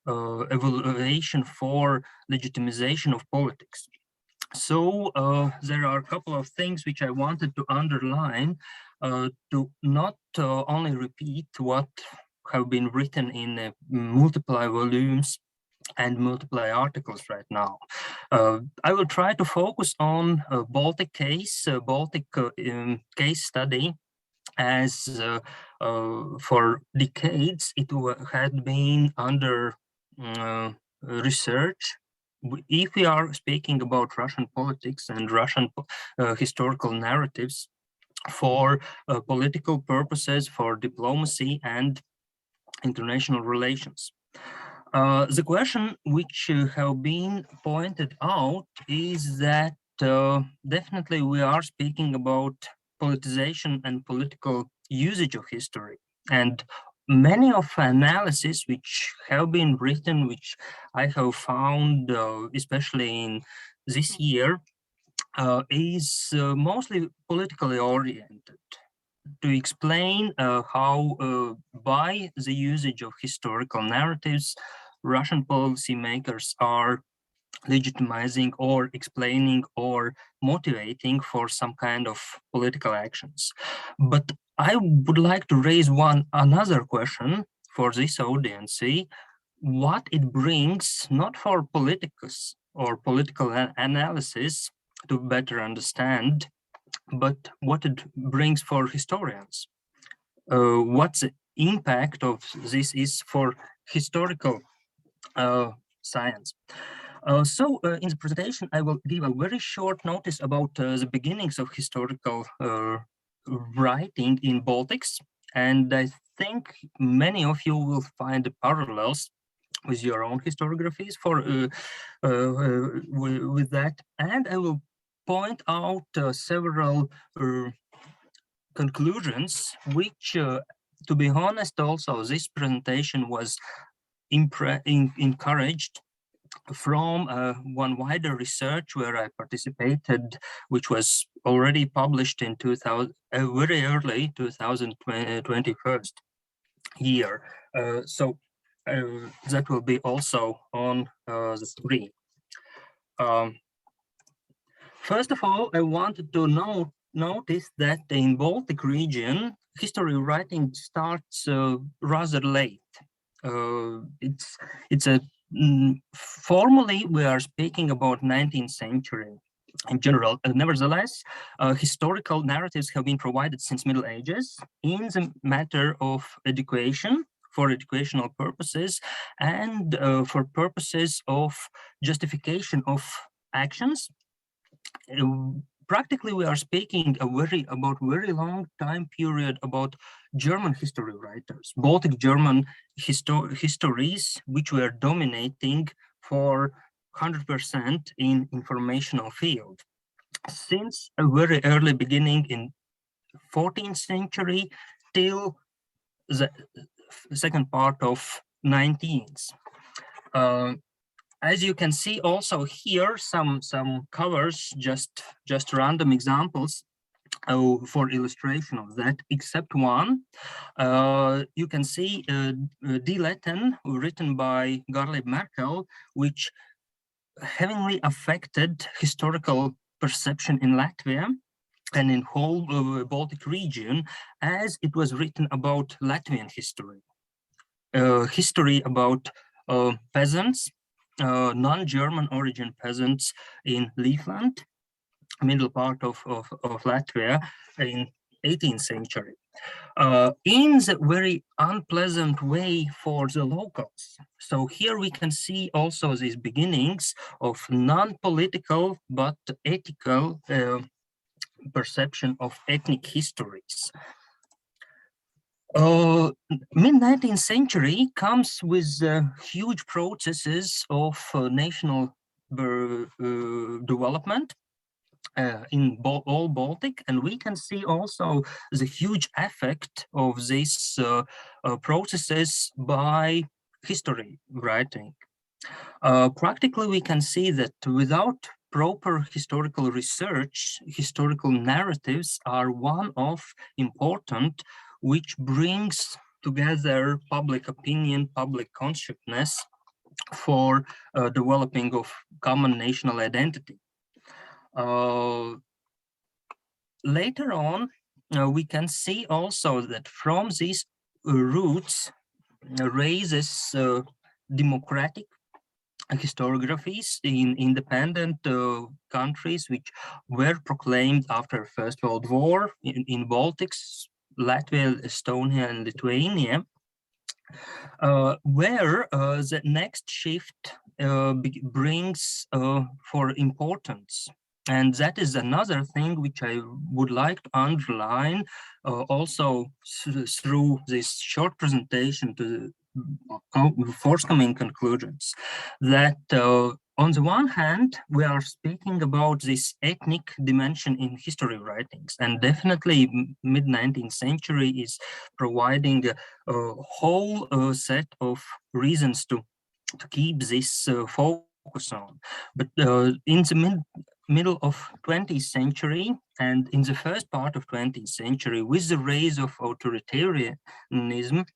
evaluation, for legitimization of politics. So there are a couple of things which I wanted to underline to not only repeat what have been written in multiple volumes and multiple articles right now. I will try to focus on a Baltic case, case study, as for decades it had been under research. If we are speaking about Russian politics and Russian historical narratives for political purposes, for diplomacy and international relations. The question which have been pointed out is that definitely we are speaking about politicization and political usage of history, and many of analyses which have been written, which I have found especially in this year, is mostly politically oriented, to explain how by the usage of historical narratives, Russian policymakers are legitimizing or explaining or motivating for some kind of political actions. But I would like to raise another question for this audience: what it brings, not for politicus or political analysis to better understand, but what it brings for historians. What the impact of this is for historical science. So in the presentation, I will give a very short notice about the beginnings of historical writing in Baltics. And I think many of you will find the parallels with your own historiographies with that. And I will point out several conclusions, which, to be honest, also this presentation was encouraged from one wider research where I participated, which was already published in very early 2021 year. So that will be also on the screen. First of all, I wanted to notice that in Baltic region, history writing starts rather late. It's a formally we are speaking about 19th century in general. Nevertheless, historical narratives have been provided since Middle Ages in the matter of education, for educational purposes, and for purposes of justification of actions. Practically, we are speaking about very long time period about German history writers, Baltic German histories, which were dominating for 100% in informational field. Since a very early beginning in 14th century till the second part of 19th. As you can see also here, some covers, just random examples for illustration of that, except one. You can see Die Letten, written by Garlib Merkel, which heavily affected historical perception in Latvia and in whole Baltic region, as it was written about Latvian history. History about peasants, non-German origin peasants in Livland, middle part of Latvia in 18th century. In the very unpleasant way for the locals. So here we can see also these beginnings of non-political but ethical perception of ethnic histories. Mid-19th century comes with huge processes of national development in all Baltic, and we can see also the huge effect of these processes by history writing. Practically, we can see that without proper historical research, historical narratives are one of important, which brings together public opinion, public consciousness for developing of common national identity. Later on, we can see also that from these roots raises democratic historiographies in independent countries which were proclaimed after First World War in Baltics, Latvia, Estonia, and Lithuania, where the next shift brings for importance. And that is another thing which I would like to underline also through this short presentation to forthcoming conclusions, that on the one hand, we are speaking about this ethnic dimension in history writings, and definitely mid-19th century is providing a whole set of reasons to keep this focus on. But in the middle of 20th century and in the first part of 20th century, with the rise of authoritarianism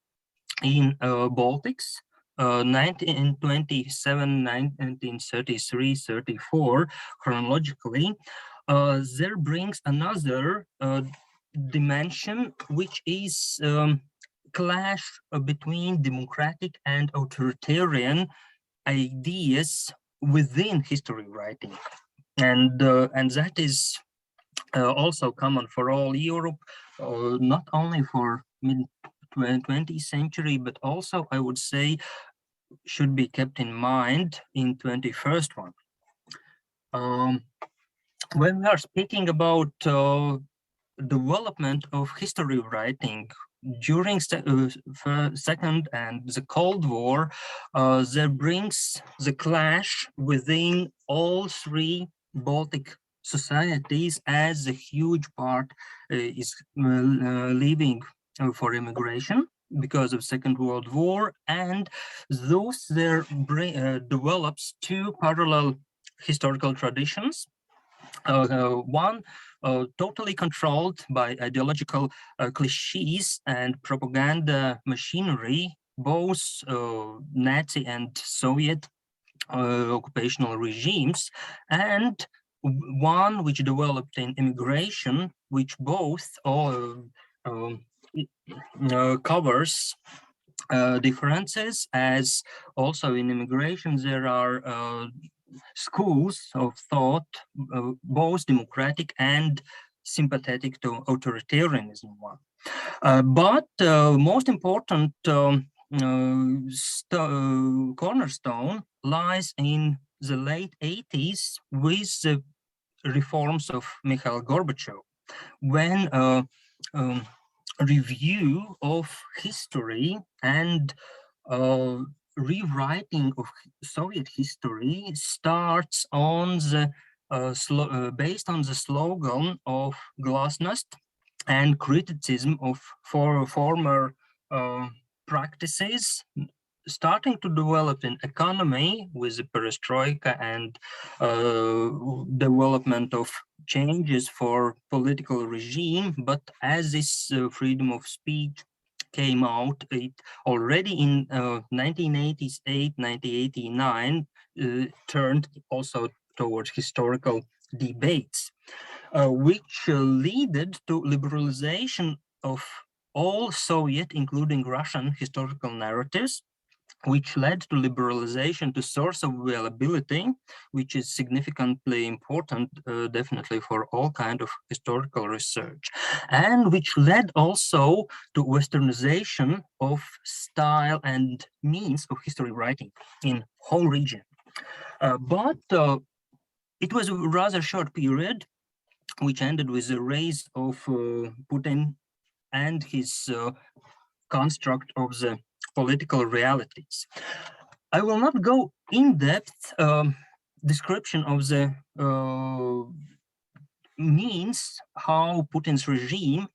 in Baltics, 1927, 1933, 34, chronologically, there brings another dimension, which is clash between democratic and authoritarian ideas within history writing. And that is also common for all Europe, not only for mid-20th century, but also, I would say, should be kept in mind in 21st one. When we are speaking about development of history writing during Second and the Cold War, there brings the clash within all three Baltic societies, as a huge part is leaving for immigration because of Second World War, and those there develops two parallel historical traditions. One totally controlled by ideological cliches and propaganda machinery, both Nazi and Soviet occupational regimes, and one which developed in immigration, which both covers differences, as also in immigration there are schools of thought, both democratic and sympathetic to authoritarianism one. But most important cornerstone lies in the late 80s with the reforms of Mikhail Gorbachev, when review of history and rewriting of Soviet history starts on the based on the slogan of glasnost and criticism of former practices, starting to develop in economy with the perestroika and development of changes for political regime. But as this freedom of speech came out, it already in 1988, 1989 turned also towards historical debates, which led to liberalization of all Soviet, including Russian, historical narratives, which led to liberalization to source of availability, which is significantly important, definitely for all kind of historical research, and which led also to westernization of style and means of history writing in whole region. But it was a rather short period, which ended with the rise of Putin and his construct of the political realities. I will not go in depth description of the means how Putin's regime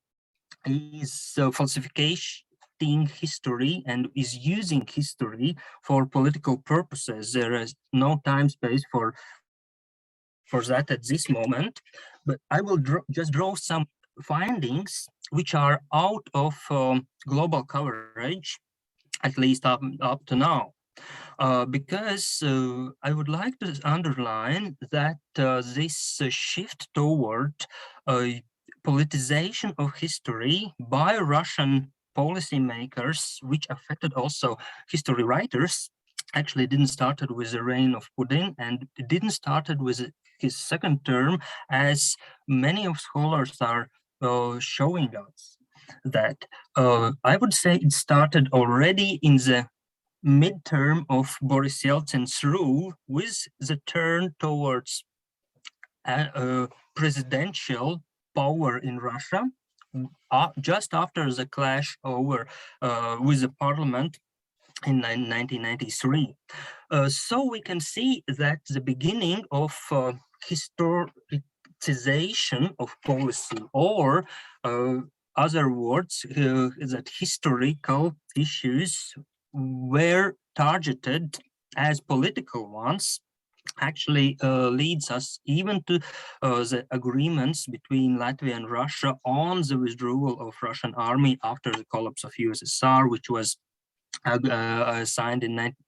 is falsificating history and is using history for political purposes. There is no time space for for that at this moment, but I will just draw some findings which are out of global coverage, at least up to now. Because I would like to underline that this shift toward politicization of history by Russian policymakers, which affected also history writers, actually didn't started with the reign of Putin, and it didn't started with his second term, as many of scholars are showing us that I would say it started already in the midterm of Boris Yeltsin's rule, with the turn towards presidential power in Russia, just after the clash over with the parliament in 1993. So we can see that the beginning of historicization of policy, or other words, that historical issues were targeted as political ones, actually leads us even to the agreements between Latvia and Russia on the withdrawal of Russian army after the collapse of USSR, which was signed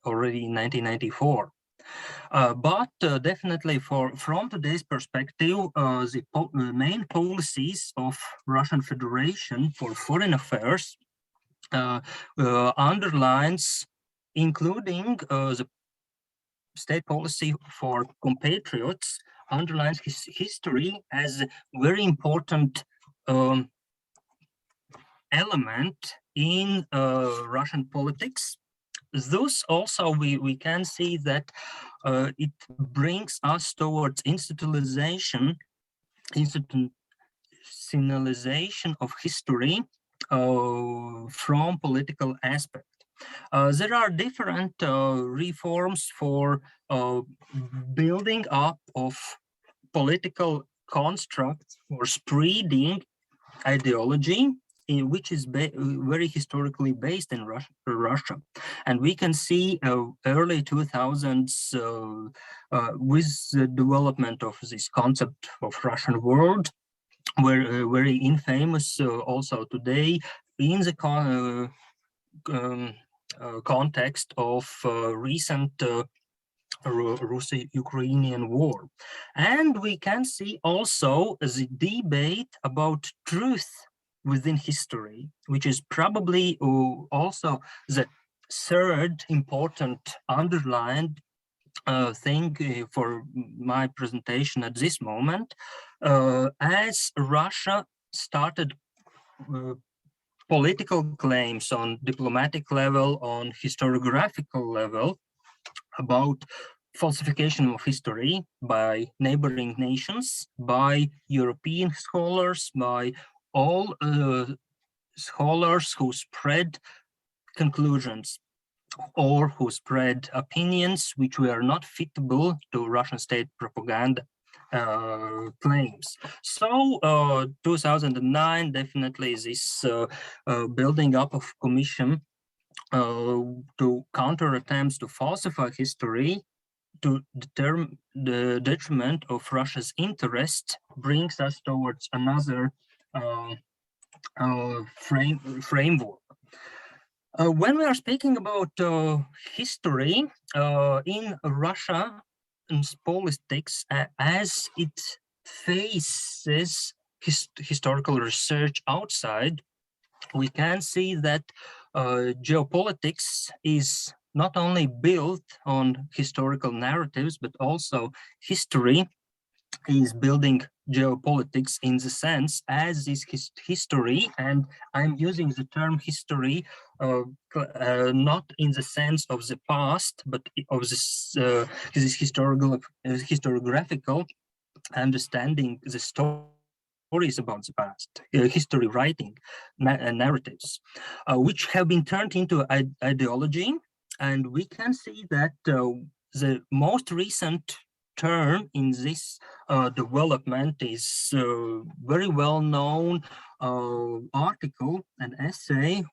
already in 1994. But definitely from today's perspective, the main policies of Russian Federation for foreign affairs underlines, including the state policy for compatriots, underlines his history as a very important element in Russian politics. Thus, also we can see that it brings us towards institutionalization of history from political aspect. There are different reforms for building up of political constructs for spreading ideology, which is very historically based in Russia. And we can see early 2000s with the development of this concept of Russian world, were very infamous also today in the context of recent Russo-Ukrainian war. And we can see also the debate about truth within history, which is probably also the third important underlined thing for my presentation at this moment, as Russia started political claims on diplomatic level, on historiographical level, about falsification of history by neighboring nations, by European scholars, by all scholars who spread conclusions or who spread opinions which were not fitable to Russian state propaganda claims. So 2009, definitely this building up of commission to counter attempts to falsify history to determine the detriment of Russia's interest brings us towards another framework. When we are speaking about history in Russia's politics, as it faces historical research outside, we can see that geopolitics is not only built on historical narratives, but also history is building geopolitics in the sense as this history, and I'm using the term history not in the sense of the past, but of this historiographical understanding the stories about the past, history writing narratives, which have been turned into ideology. And we can see that the most recent term in this development is very well known article, an essay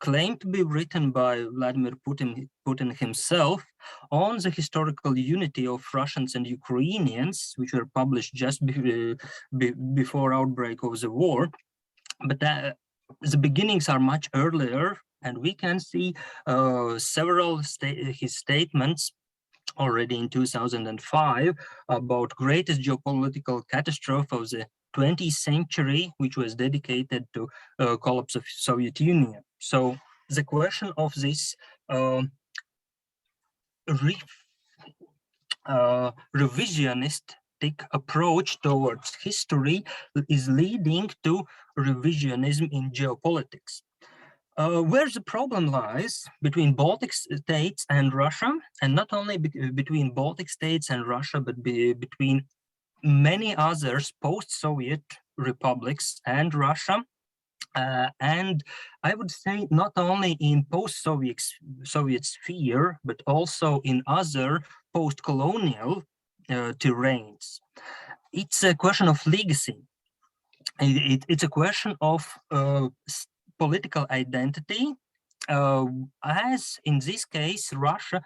claimed to be written by Vladimir Putin himself on the historical unity of Russians and Ukrainians, which were published just before outbreak of the war. But the beginnings are much earlier, and we can see several his statements already in 2005 about greatest geopolitical catastrophe of the 20th century, which was dedicated to collapse of Soviet Union. So the question of this revisionistic approach towards history is leading to revisionism in geopolitics. Where the problem lies between Baltic states and Russia, and not only between Baltic states and Russia, but between many others post-Soviet republics and Russia, and I would say not only in post-Soviet sphere, but also in other post-colonial terrains. It's a question of legacy. It's a question of political identity, as in this case, Russia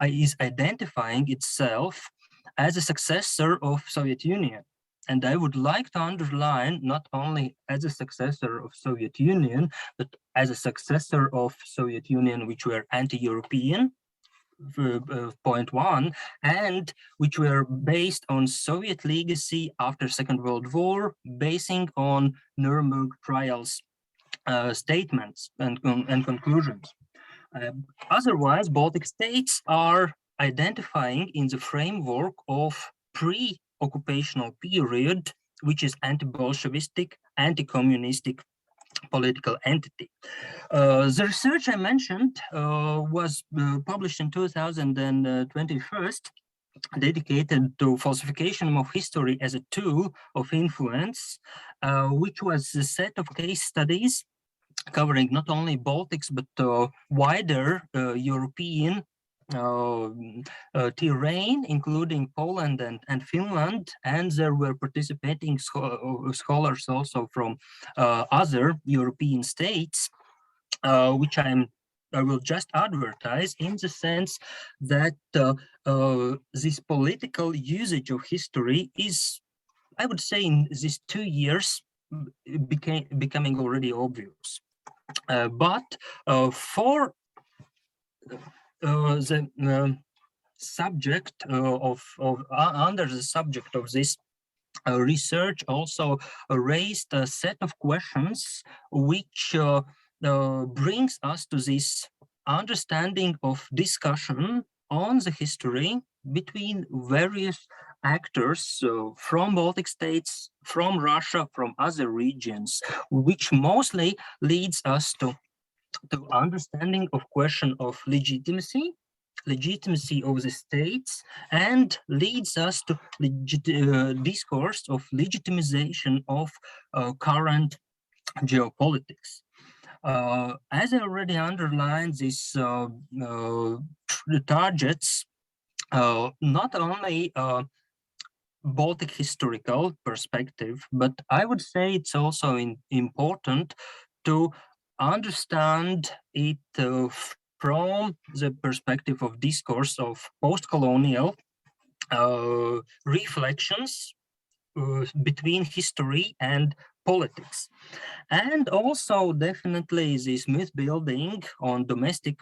is identifying itself as a successor of Soviet Union. And I would like to underline not only as a successor of Soviet Union, but as a successor of Soviet Union, which were anti-European, point one, and which were based on Soviet legacy after Second World War, basing on Nuremberg trials statements and conclusions. Otherwise, Baltic states are identifying in the framework of pre-occupational period, which is anti-Bolshevistic, anti-communistic political entity. The research I mentioned was published in 2021, dedicated to falsification of history as a tool of influence, which was a set of case studies covering not only Baltics, but wider European terrain, including Poland and Finland, and there were participating scholars also from other European states, which I will just advertise in the sense that this political usage of history is, I would say, in these 2 years becoming already obvious. But for the subject under the subject of this research also raised a set of questions which brings us to this understanding of discussion on the history between various actors from Baltic states, from Russia, from other regions, which mostly leads us to understanding of question of legitimacy of the states, and leads us to discourse of legitimization of current geopolitics. As I already underlined, this targets not only Baltic historical perspective, but I would say it's also important to understand it from the perspective of discourse of post-colonial reflections between history and politics. And also definitely this myth building on domestic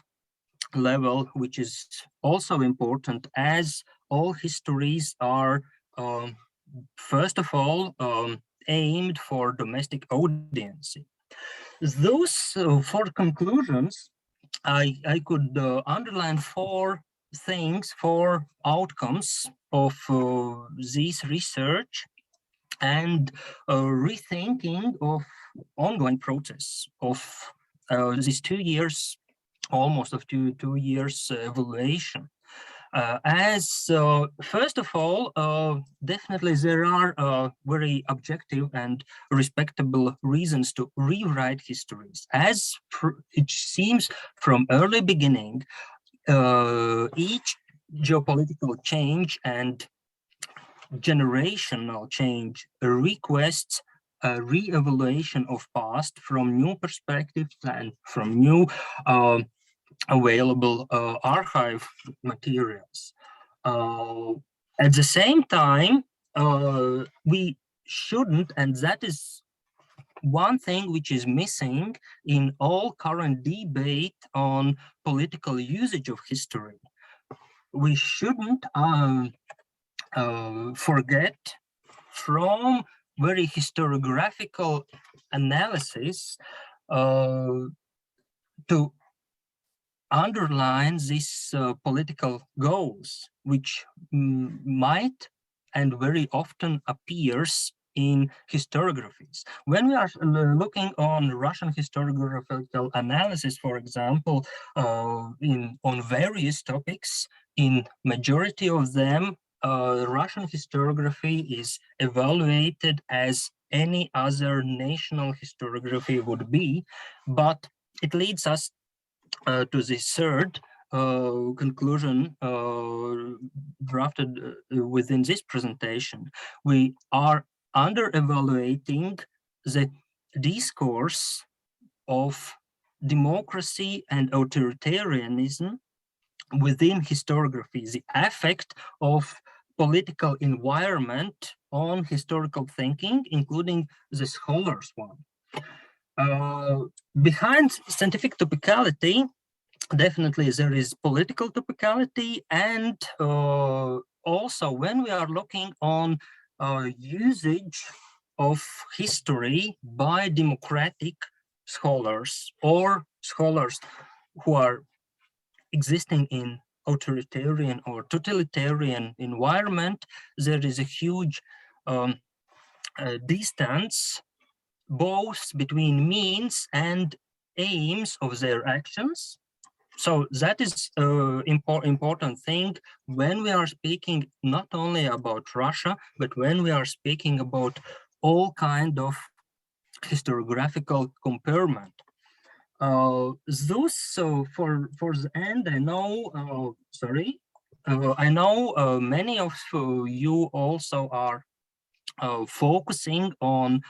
level, which is also important, as all histories are first of all aimed for domestic audience. Those for conclusions, I could underline 4 things, 4 outcomes of this research and rethinking of ongoing process of these 2 years, almost of two years evaluation. First of all, definitely there are very objective and respectable reasons to rewrite histories. As it seems from early beginning, each geopolitical change and generational change requests re-evaluation of past from new perspectives and from new available archive materials. At the same time, we shouldn't, and that is one thing which is missing in all current debate on political usage of history. We shouldn't forget from very historiographical analysis to underline these political goals, which might and very often appears in historiographies. When we are looking on Russian historiographical analysis, for example, on various topics, in majority of them, Russian historiography is evaluated as any other national historiography would be, but it leads us to the third conclusion drafted within this presentation. We are under-evaluating the discourse of democracy and authoritarianism within historiography, the effect of political environment on historical thinking, including the scholars one. Behind scientific topicality, definitely there is political topicality, and also when we are looking on usage of history by democratic scholars or scholars who are existing in authoritarian or totalitarian environment, there is a huge distance both between means and aims of their actions. So that is important thing when we are speaking not only about Russia, but when we are speaking about all kind of historiographical comparison. Thus, for the end, I know, I know many of you also are focusing on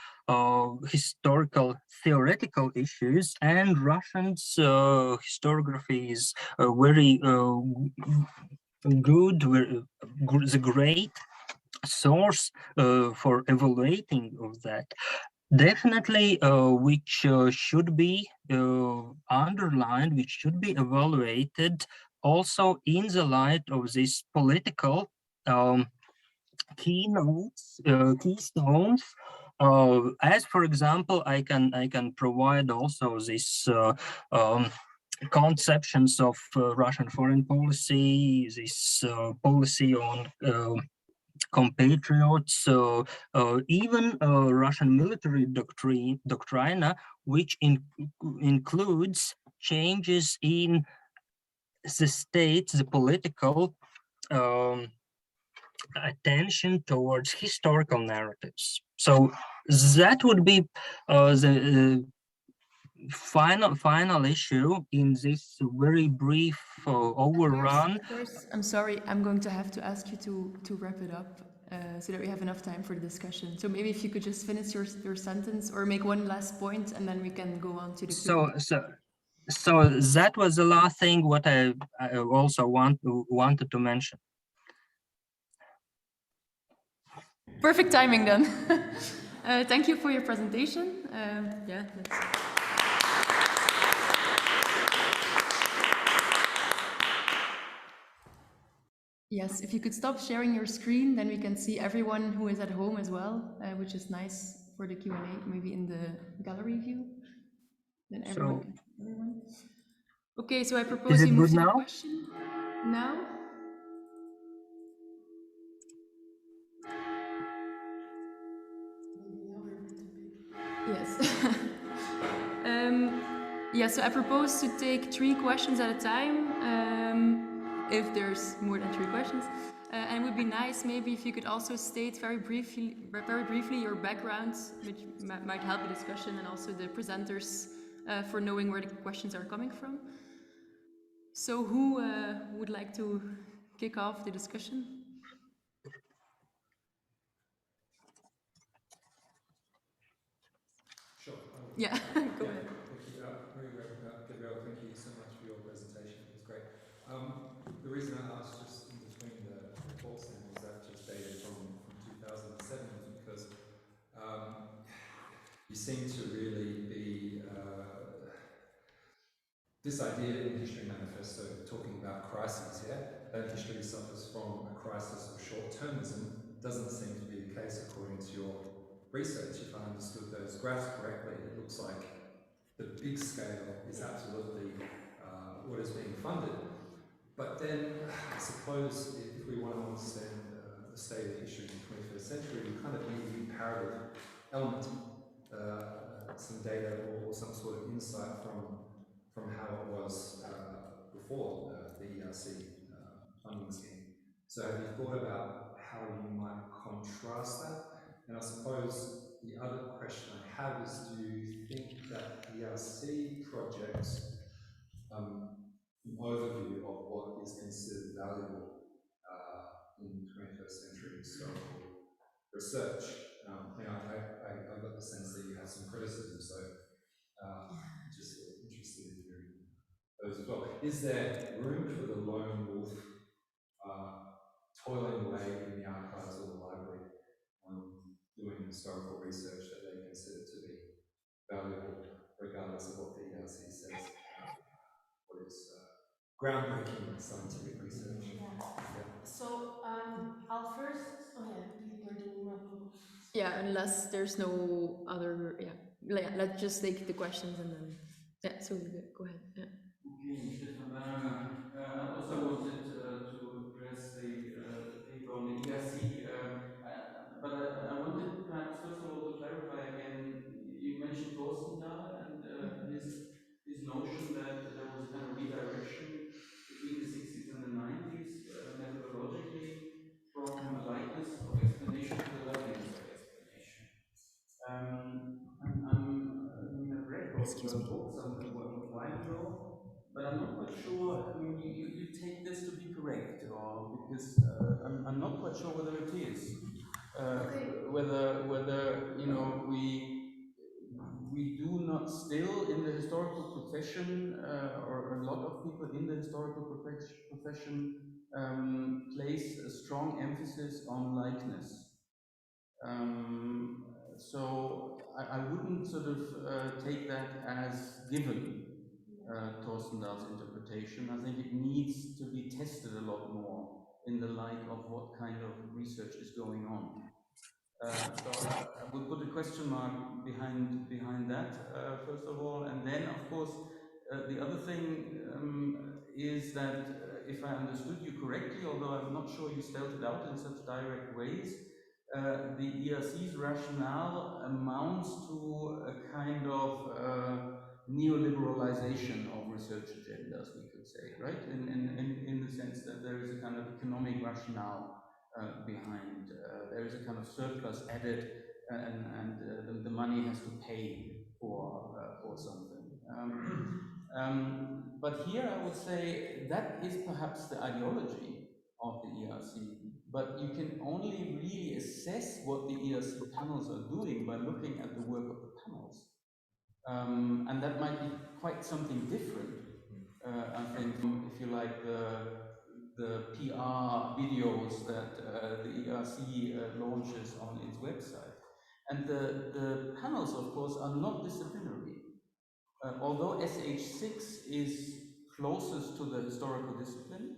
historical theoretical issues, and Russian's historiography is very good, the great source for evaluating of that. Definitely, which should be underlined, which should be evaluated also in the light of this political keynotes, keystones. As for example, I can provide also this conceptions of Russian foreign policy, this policy on compatriots, even Russian military doctrine, which includes changes in the state, the political attention towards historical narratives. So that would be the final issue in this very brief overrun. I'm sorry, I'm going to have to ask you to wrap it up so that we have enough time for the discussion. So maybe if you could just finish your sentence or make one last point, and then we can go on to the So that was the last thing what I also wanted to mention. Perfect timing then. Thank you for your presentation. Yes, if you could stop sharing your screen, then we can see everyone who is at home as well, which is nice for the Q&A, maybe in the gallery view. Then everyone can see everyone. Okay, so I propose we move to the question now. Yes. Yeah, so I propose to take 3 questions at a time, if there's more than 3 questions. And it would be nice maybe if you could also state very briefly your background, which might help the discussion, and also the presenters for knowing where the questions are coming from. So who would like to kick off the discussion? Yeah, go ahead. Thank you. Marie-Gabrielle, thank you so much for your presentation. It was great. The reason I asked just in between the talk samples that just dated from 2007 was because you seem to really be this idea in the History Manifesto talking about crises, that history suffers from a crisis of short-termism doesn't seem to be the case according to your research. If I understood those graphs correctly, it looks like the big scale is absolutely what is being funded. But then, I suppose, if we want to understand the state of history in the 21st century, we kind of need a comparative element, some data or some sort of insight from how it was before the ERC funding scheme. So have you thought about how you might contrast that? And I suppose the other question I have is, do you think that ERC projects an overview of what is considered valuable in 21st century historical research? I got the sense that you have some criticism, so just interested in hearing those as well. Is there room for the lone wolf toiling away in the archives of the library, doing historical research that they consider to be valuable, regardless of what the ERC says? What is groundbreaking scientific research? So I'll first. Oh yeah, Yeah, unless there's no other. Yeah, let's just take the questions and then. Yeah, so go ahead. Yeah. Okay, Stefan Berger. I also wanted to address the paper on the ERC, but I wanted perhaps first of all to clarify again. You mentioned Torstendahl and his notion that there was a kind of redirection between the 60s and the 90s methodologically from a likeness of explanation to the loveliness of explanation. I've read both books a while ago, but I'm not quite sure. I mean, you take this to be correct, or because I'm not quite sure whether it is. Whether you know we do not still in the historical profession, or a lot of people in the historical profession place a strong emphasis on likeness. So I wouldn't sort of take that as given, Torstendahl's interpretation. I think it needs to be tested a lot more in the light of what kind of research is going on. So I would put a question mark behind that, first of all, and then of course the other thing is that if I understood you correctly, although I'm not sure you spelled it out in such direct ways, the ERC's rationale amounts to a kind of neoliberalization of research agendas, we could say, right? In the sense that there is a kind of economic rationale behind. There is a kind of surplus added, and the money has to pay for something. But here I would say that is perhaps the ideology of the ERC, but you can only really assess what the ERC panels are doing by looking at the work of the panels. And that might be quite something different, I think, if you like, the PR videos that the ERC launches on its website. And the panels, of course, are not disciplinary. Although SH6 is closest to the historical discipline,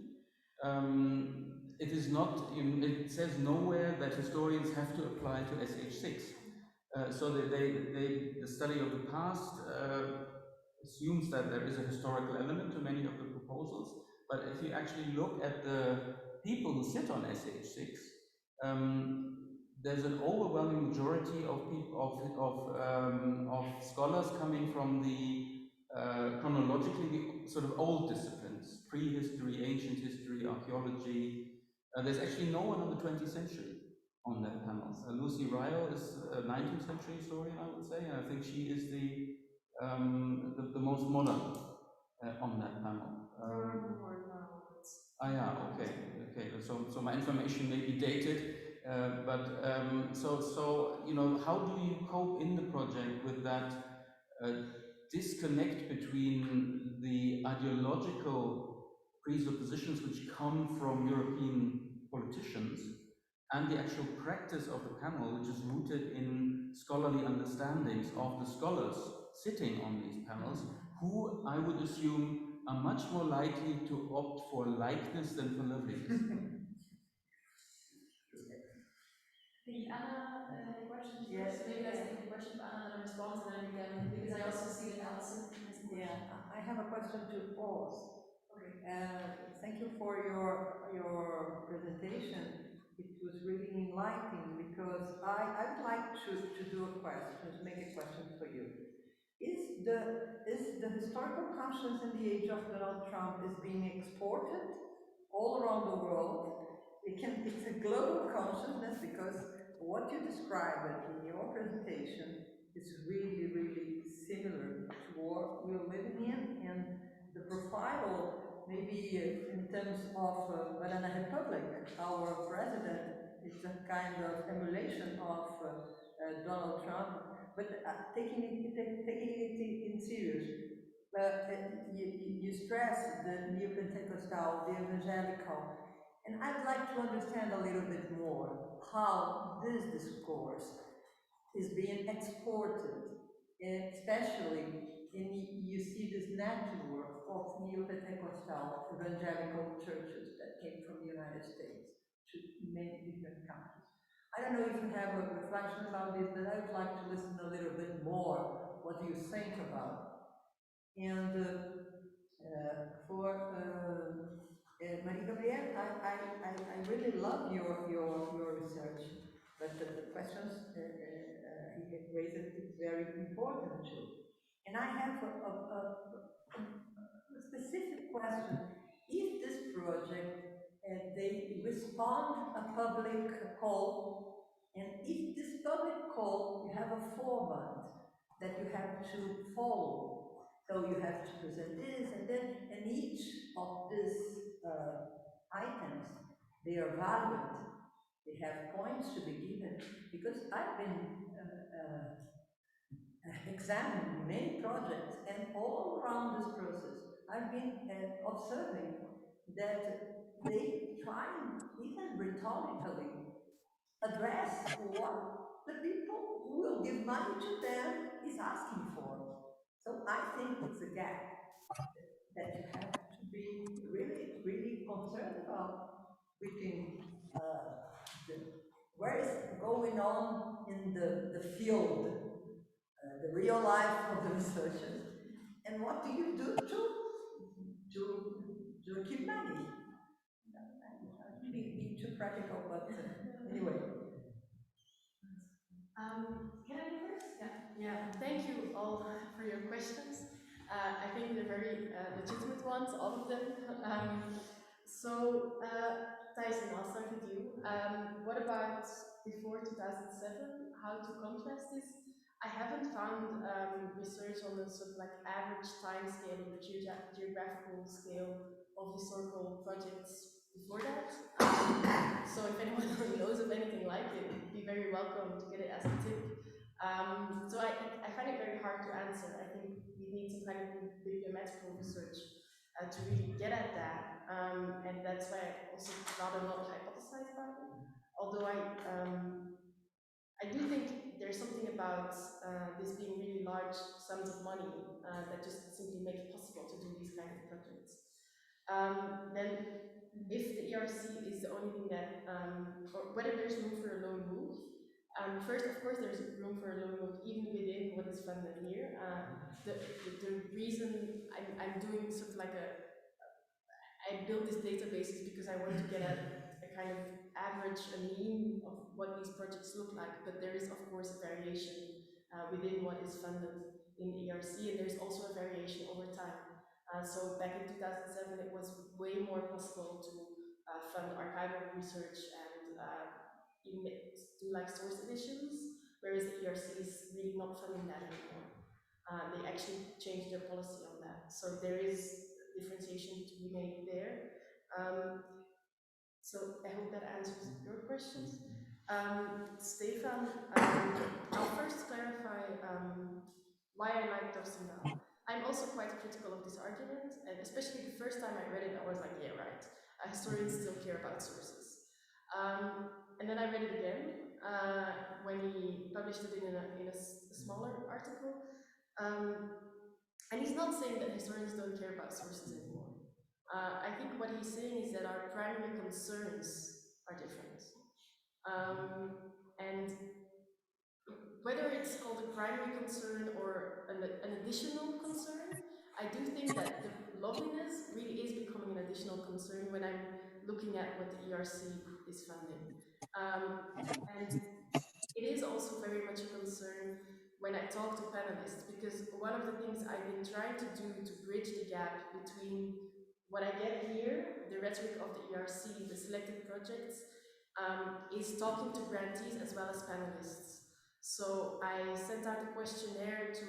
it is not, it says nowhere that historians have to apply to SH6. So the study of the past assumes that there is a historical element to many of the proposals, but if you actually look at the people who sit on SH6, there's an overwhelming majority of scholars coming from the chronologically the sort of old disciplines, prehistory, ancient history, archaeology. There's actually no one of the 20th century on that panel. Lucy Ryle is a 19th century historian, I would say, and I think she is the most modern on that panel. Okay. So my information may be dated, but so you know, how do you cope in the project with that disconnect between the ideological presuppositions which come from European politicians and the actual practice of the panel, which is rooted in scholarly understandings of the scholars sitting on these panels, who I would assume are much more likely to opt for likeness than for loveliness. Anna, any questions? Yes. Maybe I take the question for Anna and response, and then we can, because I also see that Alison has a question. Yeah, I have a question to pose. Okay. Thank you for your presentation. It was really enlightening because I would like to do a question, to make a question for you. Is the historical conscience in the age of Donald Trump is being exported all around the world? It's a global consciousness because what you described in your presentation is really, really similar to what we're living in, and the profile, maybe in terms of Banana Republic, our president is a kind of emulation of Donald Trump, but taking it in serious. You stress the neo-Pentecostal, the evangelical, and I'd like to understand a little bit more how this discourse is being exported, especially you see this network of neo-Pentecostal evangelical churches that came from the United States to many different countries. I don't know if you have a reflection about this, but I would like to listen a little bit more. What do you think about it? And for Marie-Gabrielle, I really love your research, but the questions you raised is very important too. And I have a specific question. If this project, they respond a public call, and if this public call, you have a format that you have to follow. So you have to present this, and each of these items, they are valued. They have points to be given, because I've been examining many projects, and all around this process, I've been observing that they try, even rhetorically, address what the people who will give money to them is asking for. So I think it's a gap that you have to be really, really concerned about between where is going on in the field, the real life of the researchers, and what do you do to keep money? Be too practical, but anyway. Can I go first? Yeah. Thank you all for your questions. I think they're very legitimate ones, all of them. Tyson, I'll start with you. What about before 2007? How to contrast this? I haven't found research on the sort of like average time scale or geographical scale of historical projects before that. So if anyone knows of anything like it, you'd be very welcome to get it as a tip. So I find it very hard to answer. I think we need some kind of bibliometrical research to really get at that, and that's why I also rather not hypothesize about it. Although I do think there's something about this being really large sums of money that just simply make it possible to do these kind of projects. Then, if the ERC is the only thing that, or whether there's room for a lone wolf. First, of course, there's room for a lone wolf even within what is funded here. The reason I'm doing sort of like I built this database is because I want to get a kind of average, a mean of what these projects look like, but there is of course a variation within what is funded in the ERC, and there's also a variation over time. So back in 2007, it was way more possible to fund archival research and even do like source editions, whereas the ERC is really not funding that anymore. They actually changed their policy on that. So there is differentiation to be made there. So I hope that answers your questions. Stefan, I'll first clarify why I like those now. I'm also quite critical of this argument, and especially the first time I read it, I was like, yeah, right. Historians still care about sources. And then I read it again when he published it in a smaller article. And he's not saying that historians don't care about sources anymore. I think what he's saying is that our primary concerns are different. And whether it's called a primary concern or an additional concern, I do think that the loveliness really is becoming an additional concern when I'm looking at what the ERC is funding. And it is also very much a concern when I talk to panelists, because one of the things I've been trying to do to bridge the gap between what I get here, the rhetoric of the ERC, the selected projects, is talking to grantees as well as panelists. So I sent out a questionnaire to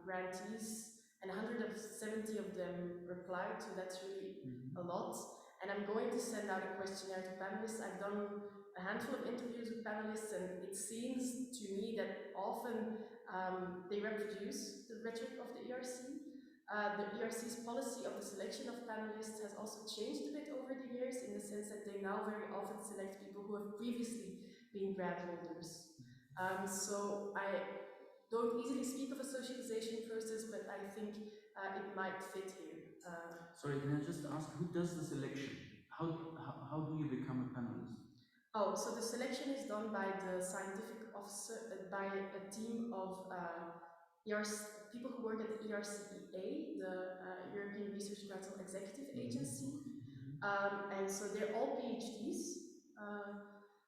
grantees, and 170 of them replied, so that's really a lot. And I'm going to send out a questionnaire to panelists. I've done a handful of interviews with panelists, and it seems to me that often they reproduce the rhetoric of the ERC. The ERC's policy of the selection of panelists has also changed a bit over the years, in the sense that they now very often select people who have previously been grant holders. So I don't easily speak of a socialization process, but I think it might fit here. Sorry, can I just ask, who does the selection? How do you become a panelist? Oh, so the selection is done by the scientific officer, by a team of people who work at the ERCEA, the European Research Council Executive Agency. And so they're all PhDs.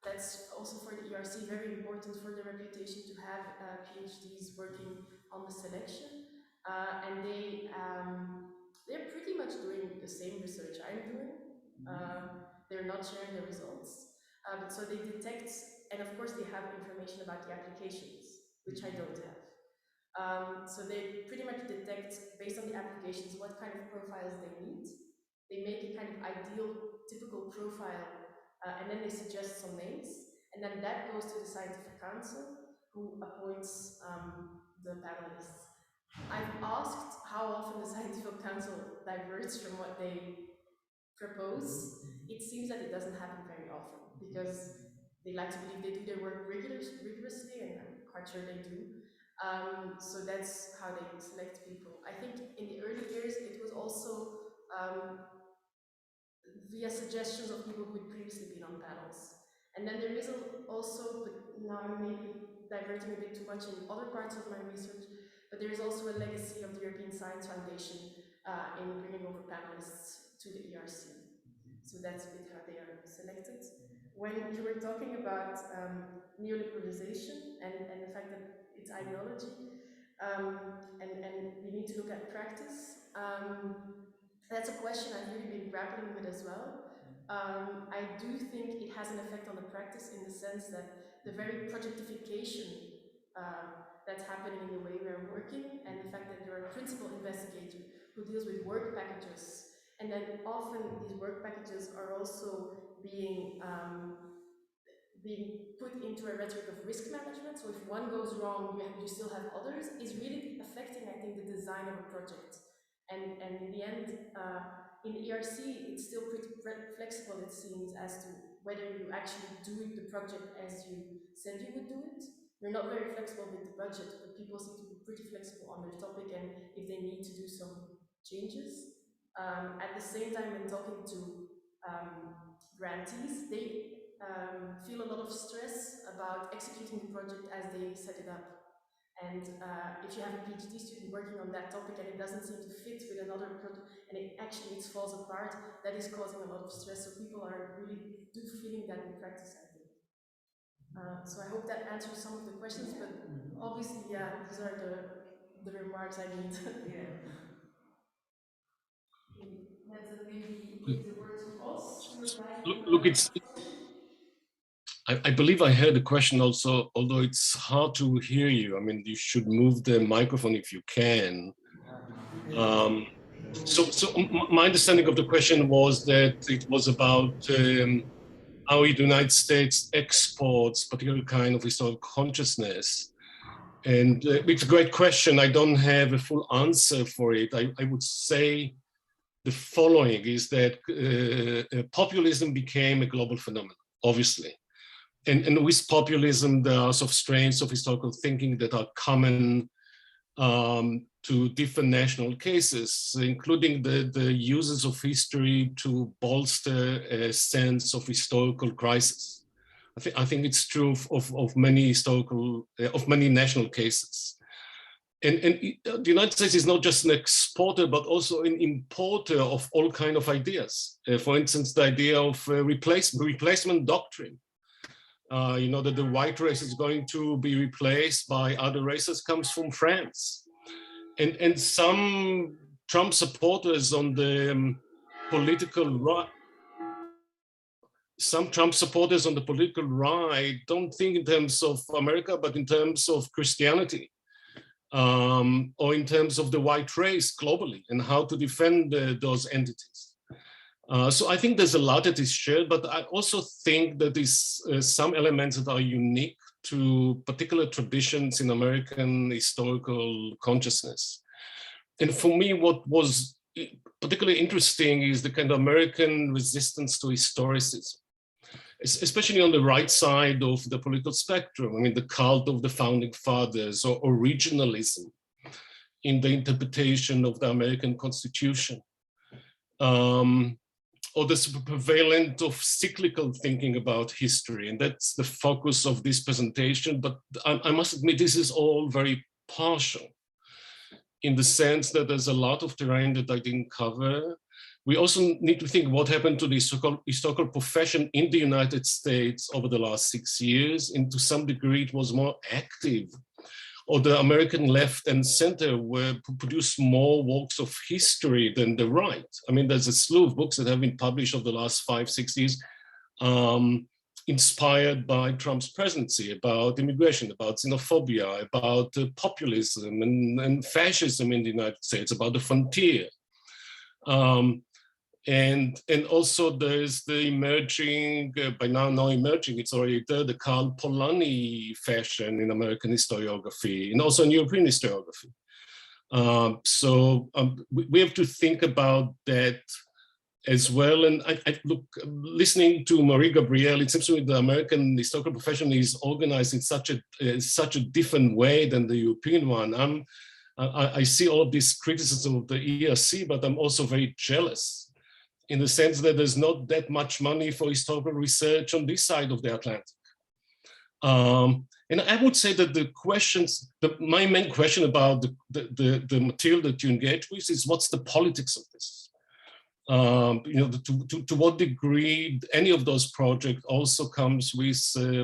That's also for the ERC very important for the reputation to have PhDs working on the selection. And they're pretty much doing the same research I'm doing. They're not sharing the results. So they detect, and of course they have information about the applications, which I don't have. So they pretty much detect, based on the applications, what kind of profiles they need. They make a kind of ideal, typical profile, and then they suggest some names, and then that goes to the scientific council, who appoints the panelists. I've asked how often the scientific council diverges from what they propose. It seems that it doesn't happen very often, because they like to believe they do their work rigorously, and I'm quite sure they do. So that's how they select people. I think in the early years it was also via suggestions of people who had previously been on panels. And then there is also, but now I'm maybe diverting a bit too much in other parts of my research, but there is also a legacy of the European Science Foundation in bringing over panelists to the ERC. So that's a bit how they are selected. When you were talking about neoliberalization and the fact that it's ideology, and we need to look at practice, that's a question I've really been grappling with as well. I do think it has an effect on the practice, in the sense that the very projectification that's happening in the way we're working, and the fact that there are a principal investigator who deals with work packages, and then often these work packages are also being put into a rhetoric of risk management. So if one goes wrong, you still have others, is really affecting, I think, the design of a project. And in the end, in the ERC, it's still pretty flexible, it seems, as to whether you actually do the project as you said you would do it. You're not very flexible with the budget, but people seem to be pretty flexible on their topic, and if they need to do some changes. At the same time, when talking to grantees, they feel a lot of stress about executing the project as they set it up. And if you have a PhD student working on that topic and it doesn't seem to fit with another project, and it falls apart, that is causing a lot of stress. So people are really feeling that in practice, I think. So I hope that answers some of the questions, but obviously, yeah, these are the remarks I need. Yeah. Let's maybe give the word to us to reply. Look, it's. I believe I heard the question also, although it's hard to hear you. I mean, you should move the microphone if you can. So my understanding of the question was that it was about how the United States exports particular kind of historical consciousness, And it's a great question. I don't have a full answer for it. I would say the following is that populism became a global phenomenon, obviously. And with populism, there are sort of strains of historical thinking that are common to different national cases, including the uses of history to bolster a sense of historical crisis. I think it's true of many many national cases. And the United States is not just an exporter, but also an importer of all kinds of ideas. For instance, the idea of replacement doctrine. That the white race is going to be replaced by other races comes from France. And some Trump supporters on the political right, don't think in terms of America, but in terms of Christianity, or in terms of the white race globally and how to defend those entities. So I think there's a lot that is shared, but I also think that there's some elements that are unique to particular traditions in American historical consciousness. And for me, what was particularly interesting is the kind of American resistance to historicism, especially on the right side of the political spectrum. I mean, the cult of the founding fathers, or originalism in the interpretation of the American Constitution. Or the prevalent of cyclical thinking about history. And that's the focus of this presentation. But I must admit, this is all very partial in the sense that there's a lot of terrain that I didn't cover. We also need to think what happened to the historical profession in the United States over the last 6 years. And to some degree, it was more active. Or the American left and center produced more works of history than the right. I mean, there's a slew of books that have been published over the last 5-6 years, inspired by Trump's presidency, about immigration, about xenophobia, about populism and fascism in the United States, about the frontier. And also there's the emerging, by now not emerging, it's already there, the Karl Polanyi fashion in American historiography and also in European historiography. We have to think about that as well. And I look, listening to Marie-Gabrielle, it seems to me the American historical profession is organized in such a different way than the European one. I see all of this criticism of the ERC, but I'm also very jealous in the sense that there's not that much money for historical research on this side of the Atlantic. And I would say that my main question about the material that you engage with is what's the politics of this? To what degree any of those projects also comes with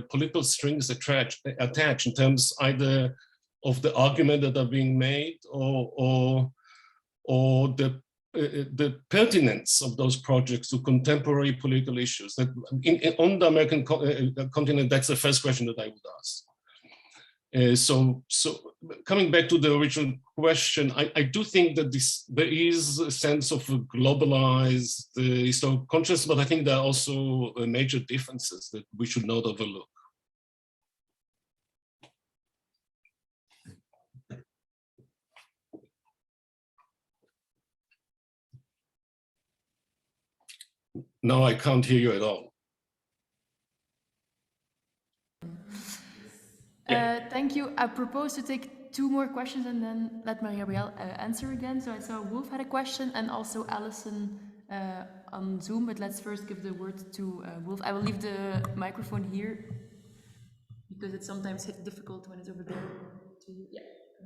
political strings attached in terms either of the argument that are being made or the pertinence of those projects to contemporary political issues. That on the American continent, that's the first question that I would ask. So coming back to the original question, I do think that there is a sense of a globalized historical consciousness, but I think there are also major differences that we should not overlook. No, I can't hear you at all. Thank you. I propose to take 2 more questions and then let Marie-Gabrielle answer again. So I saw Wolf had a question and also Alison on Zoom, but let's first give the word to Wolf. I will leave the microphone here because it's sometimes difficult when it's over there. Yeah.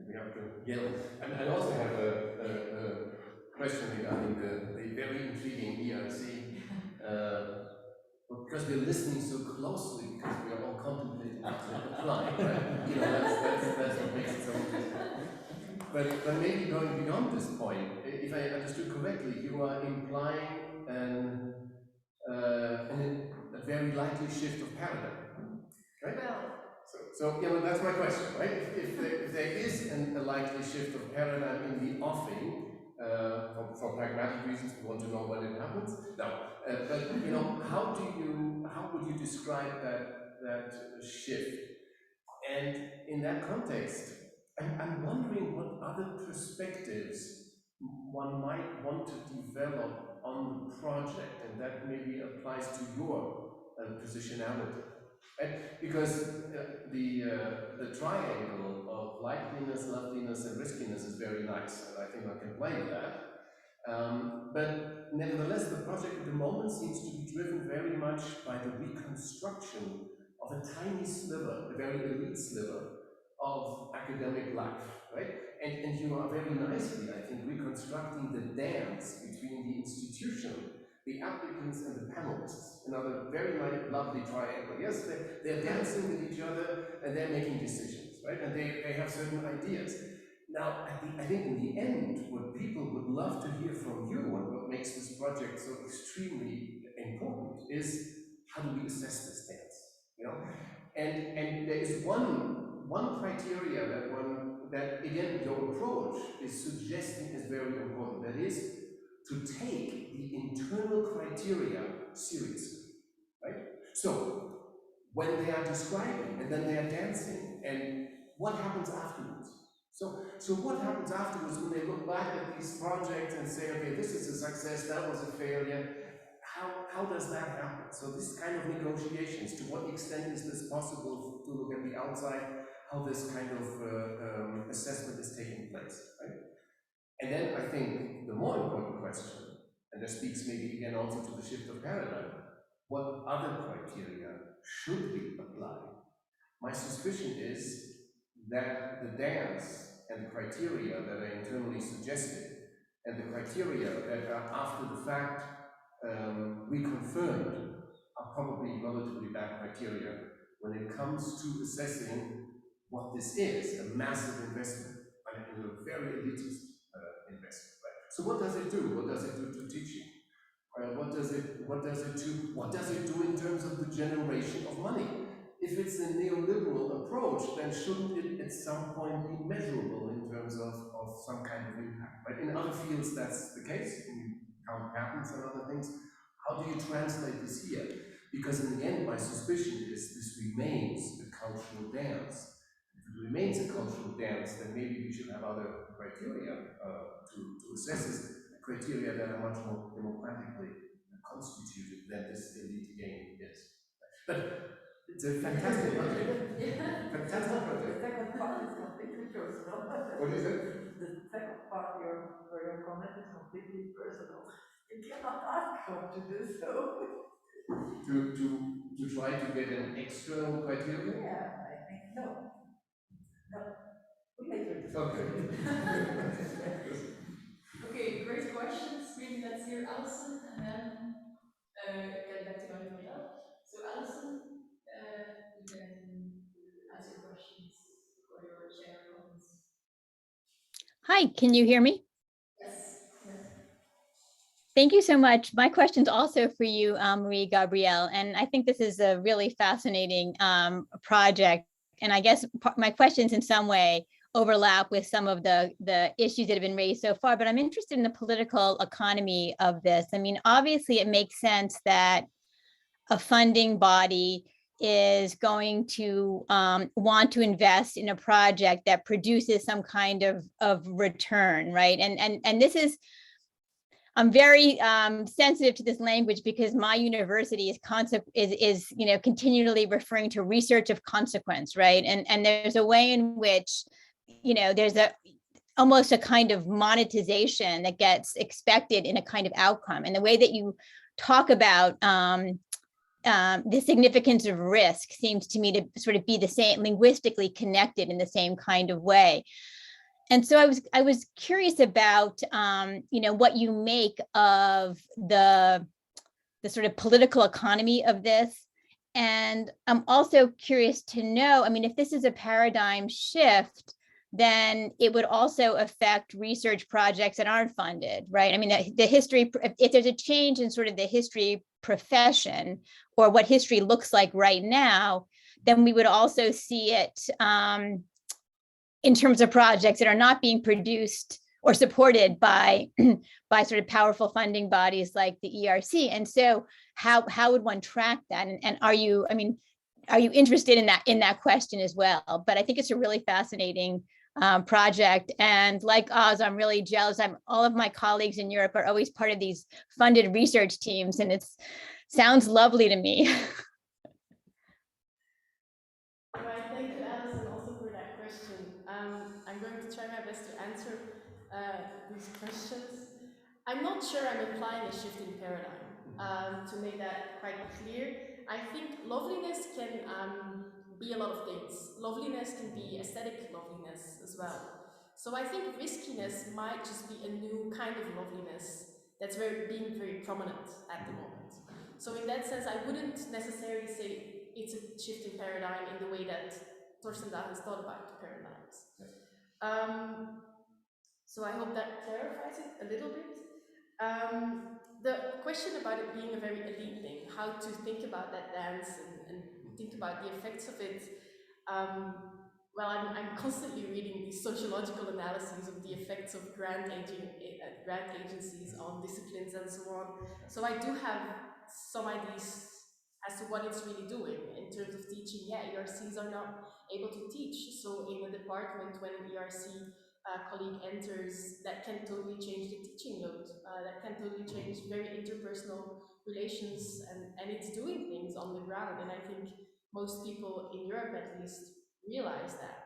We have to yell. And I also have a question regarding the very intriguing ERC. Because we're listening so closely, because we are all contemplating applying, right? That's what makes it so interesting. But maybe going beyond this point, if I understood correctly, you are implying a very likely shift of paradigm, right? Well, so that's my question, right? If there is a likely shift of paradigm in the offing, for pragmatic reasons, we want to know when it happens. No, but how would you describe that shift? And in that context, I'm wondering what other perspectives one might want to develop on the project, and that maybe applies to your positionality. Right? Because the triangle of likeliness, loveliness, and riskiness is very nice, and I think I can play with that. But nevertheless, the project at the moment seems to be driven very much by the reconstruction of a tiny sliver, a very elite sliver of academic life, right? And you are very nicely, I think, reconstructing the dance between the institution, the applicants, and the panelists. Another very nice, lovely triangle. Yes, they're dancing with each other and they're making decisions, right? And they have certain ideas. Now, I think in the end, what people would love to hear from you and what makes this project so extremely important is how do we assess this dance? You know, and there is one criteria that again your approach is suggesting is very important. That is to take the internal criteria seriously, right? So when they are describing and then they are dancing, and what happens afterwards? So what happens afterwards when they look back at these projects and say, okay, this is a success, that was a failure? How does that happen? So this kind of negotiations, to what extent is this possible to look at the outside, how this kind of assessment is taking place, right? And then I think the more important question, and this speaks maybe again also to the shift of paradigm, what other criteria should we apply? My suspicion is that the dance and the criteria that are internally suggested and the criteria that are after the fact reconfirmed are probably relatively bad criteria when it comes to assessing what this is, a massive investment, and a very elitist investment. Right? So what does it do? What does it do to teaching? What does it do in terms of the generation of money? If it's a neoliberal approach, then shouldn't it at some point be measurable in terms of some kind of impact? Right? In other fields, that's the case. You count patents and other things. How do you translate this here? Because in the end, my suspicion is this remains a cultural dance. If it remains a cultural dance, then maybe we should have other criteria to assess this, criteria that are much more democratically constituted than this elite game is. But it's a fantastic project. Fantastic project. The second part is completely personal. What is it? The second part for your comment is completely personal. You cannot ask God to do so. To try to get an external criteria? Yeah, I think no. No. We later discuss. Okay. Okay, great questions. Maybe let's hear Alison and then get back to Marie-Gabrielle. So Alison, you can answer questions for your general audience. Hi, can you hear me? Yes. Thank you so much. My question's also for you, Marie-Gabrielle, and I think this is a really fascinating project. And I guess my questions in some way overlap with some of the issues that have been raised so far, but I'm interested in the political economy of this. I mean, obviously it makes sense that a funding body is going to want to invest in a project that produces some kind of return, right? And this is, I'm very sensitive to this language because my university is continually referring to research of consequence, right? And there's a way in which, there's almost a kind of monetization that gets expected in a kind of outcome. And the way that you talk about the significance of risk seems to me to sort of be the same, linguistically connected in the same kind of way. And so I was curious about, what you make of the sort of political economy of this. And I'm also curious to know, I mean, if this is a paradigm shift, then it would also affect research projects that aren't funded, right? I mean, the history, if there's a change in sort of the history profession or what history looks like right now, then we would also see it in terms of projects that are not being produced or supported by sort of powerful funding bodies like the ERC. And so how would one track that? And are you interested in that question as well? But I think it's a really fascinating project. And like Oz, I'm really jealous. All of my colleagues in Europe are always part of these funded research teams, and it sounds lovely to me. All right, thank you, Alison, also for that question. I'm going to try my best to answer these questions. I'm not sure I'm implying a shift in paradigm. To make that quite clear, I think loveliness can be a lot of things. Loveliness can be aesthetic loveliness as well. So I think riskiness might just be a new kind of loveliness that's being very prominent at the moment. So in that sense, I wouldn't necessarily say it's a shift in paradigm in the way that Torstendahl has thought about paradigms. So I hope that clarifies it a little bit. The question about it being a very elite thing, how to think about that dance and think about the effects of it. Well, I'm constantly reading these sociological analyses of the effects of grant agencies on disciplines and so on. So I do have some ideas as to what it's really doing in terms of teaching. Yeah, ERCs are not able to teach. So in a department, when an ERC colleague enters, that can totally change the teaching load. That can totally change very interpersonal relations, and it's doing things on the ground. And I think most people in Europe, at least, realize that.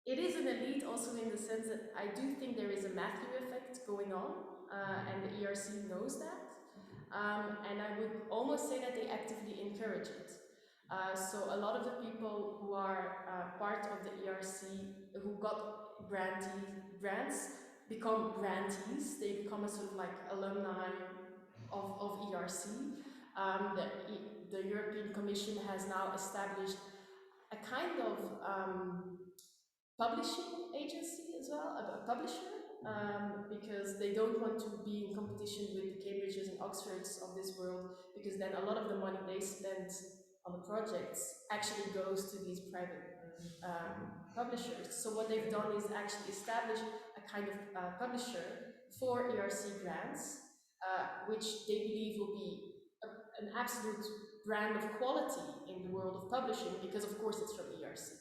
It is an elite also in the sense that I do think there is a Matthew effect going on, and the ERC knows that. And I would almost say that they actively encourage it. So a lot of the people who are part of the ERC, who got grants, become grantees. They become a sort of like alumni of ERC. The European Commission has now established a kind of publishing agency as well, a publisher, because they don't want to be in competition with the Cambridges and Oxfords of this world, because then a lot of the money they spend on the projects actually goes to these private publishers. So what they've done is actually establish a kind of publisher for ERC grants, which they believe will be an absolute brand of quality in the world of publishing, because of course it's from ERC.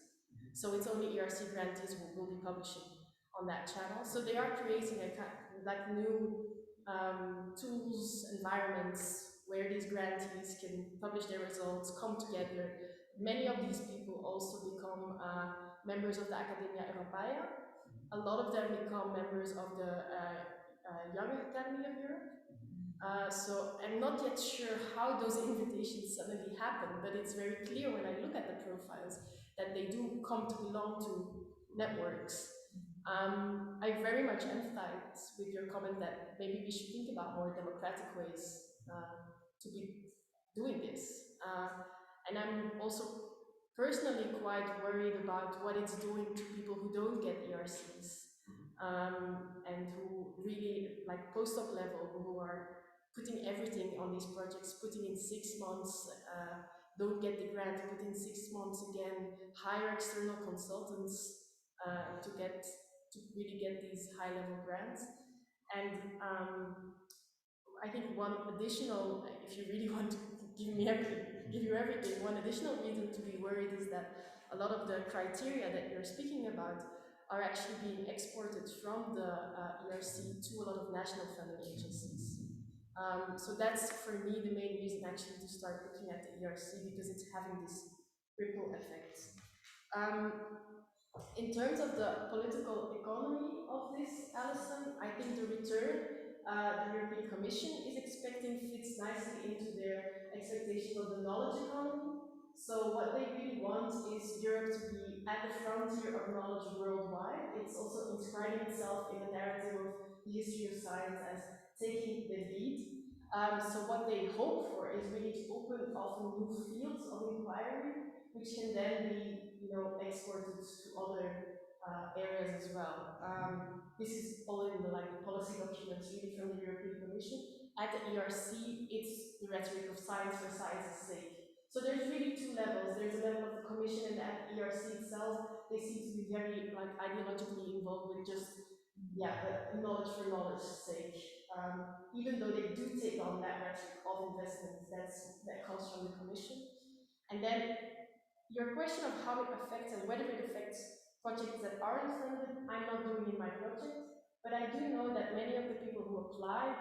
So it's only ERC grantees who will be publishing on that channel. So they are creating a kind of like new tools, environments where these grantees can publish their results, come together. Many of these people also become members of the Academia Europaea. A lot of them become members of the Young Academy of Europe. So I'm not yet sure how those invitations suddenly happen, but it's very clear when I look at the profiles that they do come to belong to networks. I very much empathize with your comment that maybe we should think about more democratic ways to be doing this. And I'm also personally quite worried about what it's doing to people who don't get ERCs and who really, like postdoc level, who are putting everything on these projects, putting in 6 months, don't get the grant, put in 6 months again, hire external consultants to really get these high-level grants. And I think one additional, if you really want to give you everything, one additional reason to be worried is that a lot of the criteria that you're speaking about are actually being exported from the ERC to a lot of national funding agencies. So that's, for me, the main reason actually to start looking at the ERC, because it's having this ripple effect. In terms of the political economy of this, Alison, I think the return the European Commission is expecting fits nicely into their expectation of the knowledge economy. So what they really want is Europe to be at the frontier of knowledge worldwide. It's also inscribing itself in the narrative of the history of science as taking the lead. So what they hope for is really to open often new fields of inquiry, which can then be, exported to other areas as well. This is all in the policy documents really from the European Commission. At the ERC, it's the rhetoric of science for science's sake. So there's really two levels. There's a level of the Commission, and at the ERC itself, they seem to be very ideologically involved with just the knowledge for knowledge's sake. Even though they do take on that rhetoric of investment that comes from the Commission. And then your question of how it affects and whether it affects projects that aren't funded, I'm not doing in my project, but I do know that many of the people who apply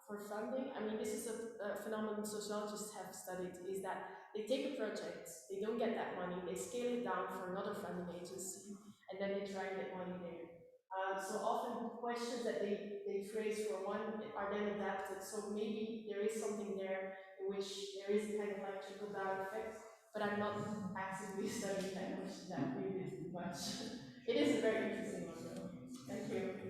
for funding, I mean, this is a phenomenon sociologists have studied, is that they take a project, they don't get that money, they scale it down for another funding agency, and then they try and get money there. So often questions that they phrase for one are then adapted, so maybe there is something there in which there is a kind of like trickle down effect, but I'm not actively studying that question that really too much. It is a very interesting one though. Thank you.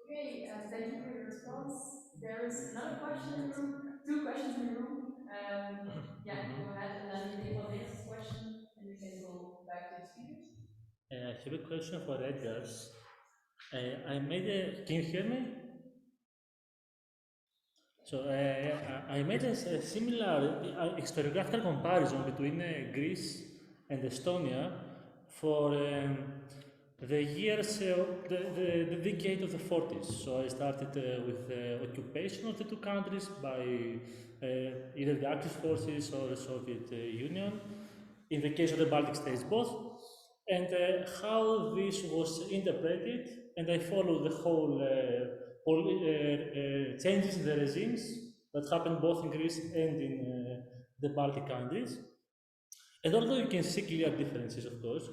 Okay, thank you for your response. There is another question in the room, two questions in the room. Yeah, go ahead, and then we take one next question, and we can go back to the speakers. I have a question for Edgars. I made a. Can you hear me? So I made a similar historiographical comparison between Greece and Estonia for the years, the decade of the 40s. So I started with the occupation of the two countries by either the Axis forces or the Soviet Union. In the case of the Baltic states, both, and how this was interpreted, and I followed the whole changes in the regimes that happened both in Greece and in the Baltic countries. And although you can see clear differences, of course,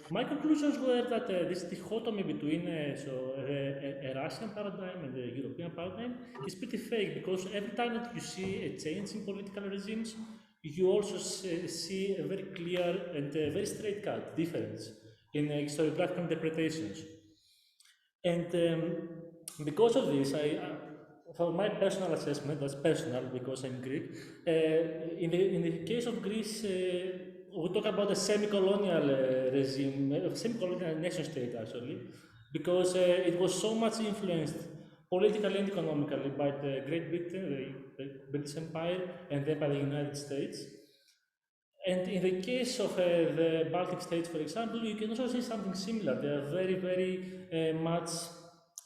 my conclusions were that this dichotomy between a Russian paradigm and the European paradigm is pretty fake, because every time that you see a change in political regimes, you also see a very clear and very straight cut difference in historiographical interpretations. And because of this, for my personal assessment, that's personal because I'm Greek, in the case of Greece, we talk about a semi-colonial regime, a semi-colonial nation state actually, because it was so much influenced politically and economically by the Great Britain, the British Empire, and then by the United States. And in the case of the Baltic states, for example, you can also see something similar. They are very much,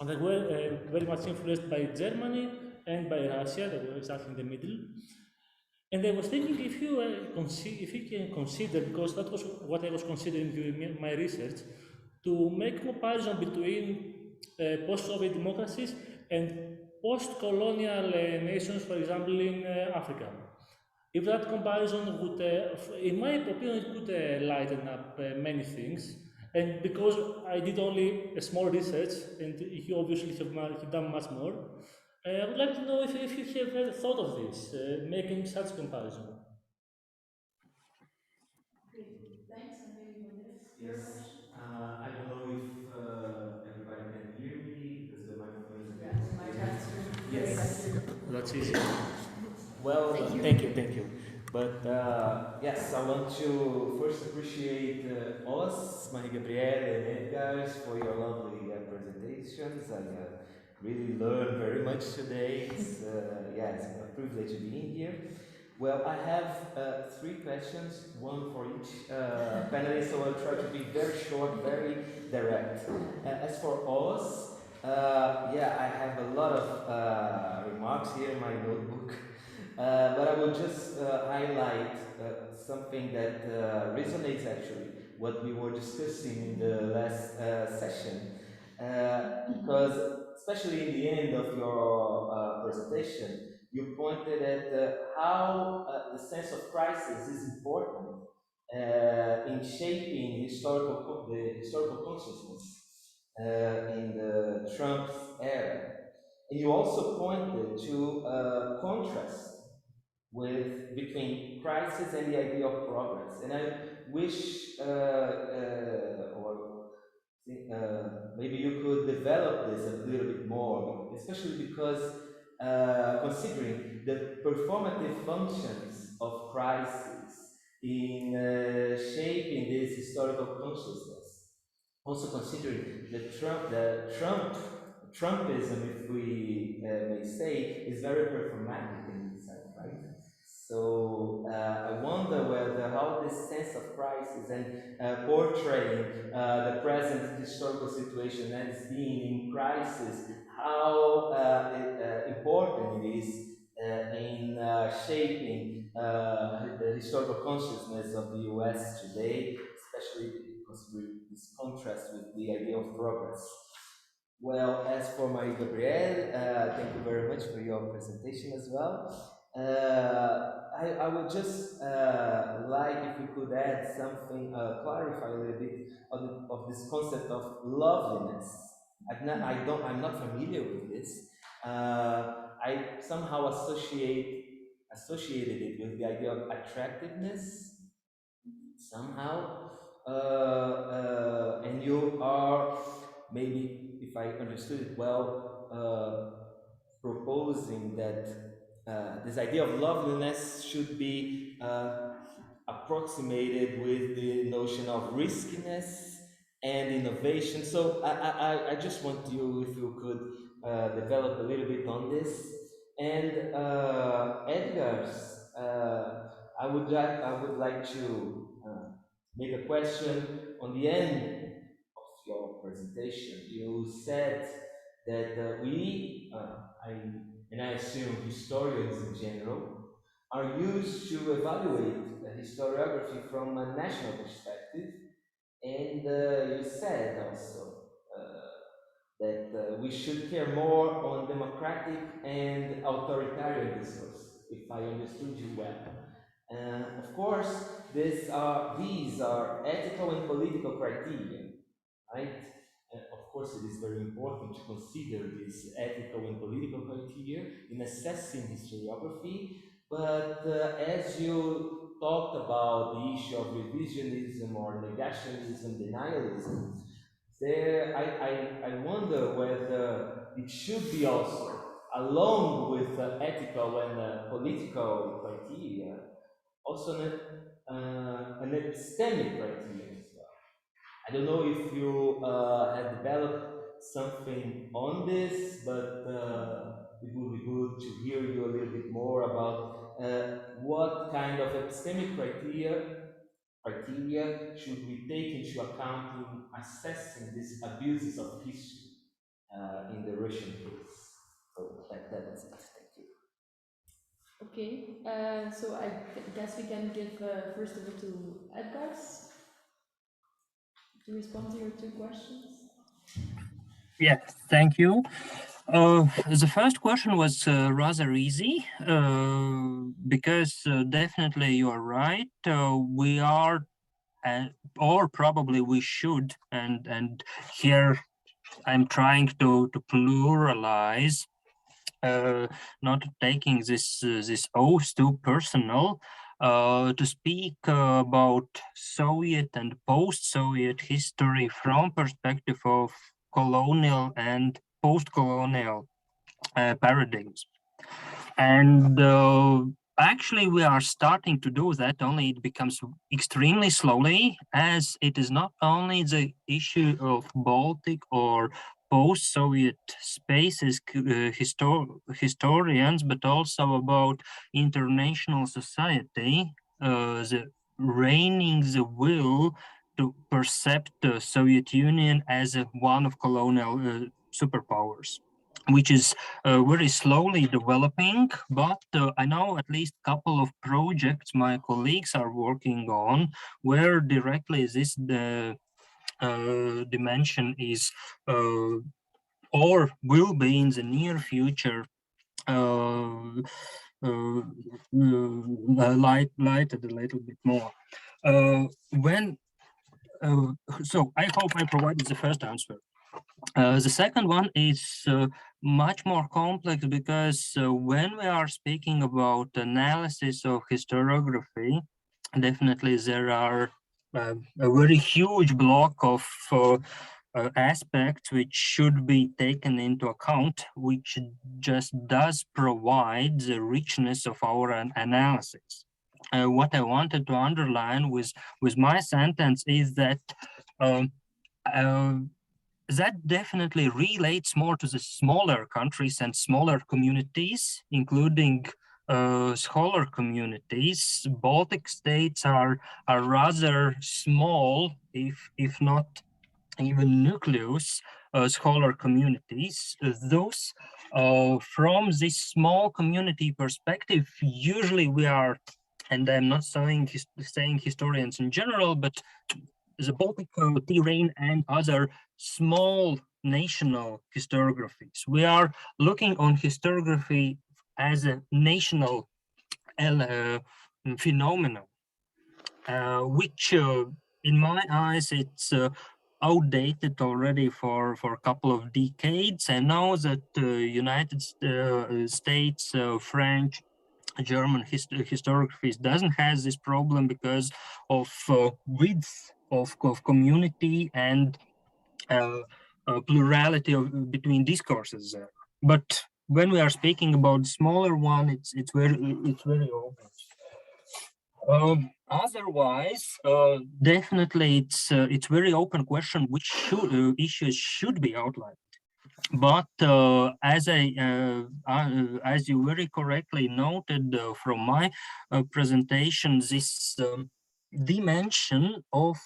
they were very much influenced by Germany and by Russia. They were exactly in the middle. And I was thinking, if you can consider, because that was what I was considering during my research, to make comparison between post-Soviet democracies and post-colonial nations, for example, in Africa. If that comparison would, in my opinion, it could lighten up many things. And because I did only a small research, and you obviously have done much more, I would like to know if you have ever thought of this, making such comparison. Okay, thanks, and maybe the next Yes. I don't know if everybody can hear me because the microphone is a bit. Yeah, the mic has to. Yes. That's easy. Well, thank you. But yes, I want to first appreciate us, Marie-Gabrielle and Edgars, for your lovely presentations. I really learned very much today. It's a privilege being here. Well, I have three questions, one for each panelist, so I'll try to be very short, very direct. As for us, I have a lot of remarks here in my notebook. But I will just highlight something that resonates actually what we were discussing in the last session, because especially in the end of your presentation, you pointed at how the sense of crisis is important in shaping the historical consciousness in the Trump era. And you also pointed to a contrast between crisis and the idea of progress. And I wish, maybe you could develop this a little bit more, especially because considering the performative functions of crisis in shaping this historical consciousness. Also considering the Trumpism, if we may say, is very performatic in this sense, right? So I wonder how this sense of crisis and portraying the present historical situation as being in crisis, how important it is in shaping the historical consciousness of the US today, especially considering this contrast with the idea of progress. Well, as for Marie-Gabrielle, thank you very much for your presentation as well. I would just like if we could add something, clarify a little bit of this concept of loveliness. I'm not familiar with this. I somehow associated it with the idea of attractiveness somehow. And you are, maybe if I understood it well, proposing that this idea of loveliness should be approximated with the notion of riskiness and innovation. So I just want you, if you could develop a little bit on this. And Edgars, I would like to make a question on the end of your presentation. You said that I assume historians in general, are used to evaluate historiography from a national perspective. And you said also that we should care more on democratic and authoritarian discourse, if I understood you well. Of course, these are ethical and political criteria, right? Of course, it is very important to consider these ethical and political criteria in assessing historiography. But as you talked about the issue of revisionism or negationism, denialism, I wonder whether it should be also, along with ethical and political criteria, also an epistemic criteria as well. I don't know if you have developed something on this, but it would be good to hear you a little bit more about what kind of epistemic criteria should we take into account in assessing these abuses of history in the Russian case. So that was it. Thank you. Okay, so I guess we can give first of all to Edgars to respond to your two questions. Yes, thank you. The first question was rather easy because definitely you are right. We are, or probably we should, and here I'm trying to pluralize, not taking this oath too personal, to speak about Soviet and post-Soviet history from perspective of colonial and post-colonial paradigms. And actually, we are starting to do that, only it becomes extremely slowly, as it is not only the issue of Baltic or post-Soviet spaces historians, but also about international society, the reigning the will to percept the Soviet Union as one of colonial superpowers, which is very slowly developing, but I know at least a couple of projects my colleagues are working on where directly this dimension is or will be in the near future lighted a little bit more. So I hope I provided the first answer. The second one is much more complex because when we are speaking about analysis of historiography, definitely there are a very huge block of aspects which should be taken into account, which just does provide the richness of our analysis. What I wanted to underline with my sentence is that that definitely relates more to the smaller countries and smaller communities, including scholar communities. Baltic states are rather small, if not even nucleus, scholar communities. Those from this small community perspective, usually we are and I'm not saying historians in general, but the Baltic terrain and other small national historiographies. We are looking on historiography as a national phenomenon, which in my eyes, it's outdated already for a couple of decades. I know that United States, French, German historiography doesn't have this problem because of width of community and plurality between discourses there. But when we are speaking about smaller one, it's very obvious. Otherwise, definitely it's very open question which issues should be outlined. But as you very correctly noted from my presentation, this dimension of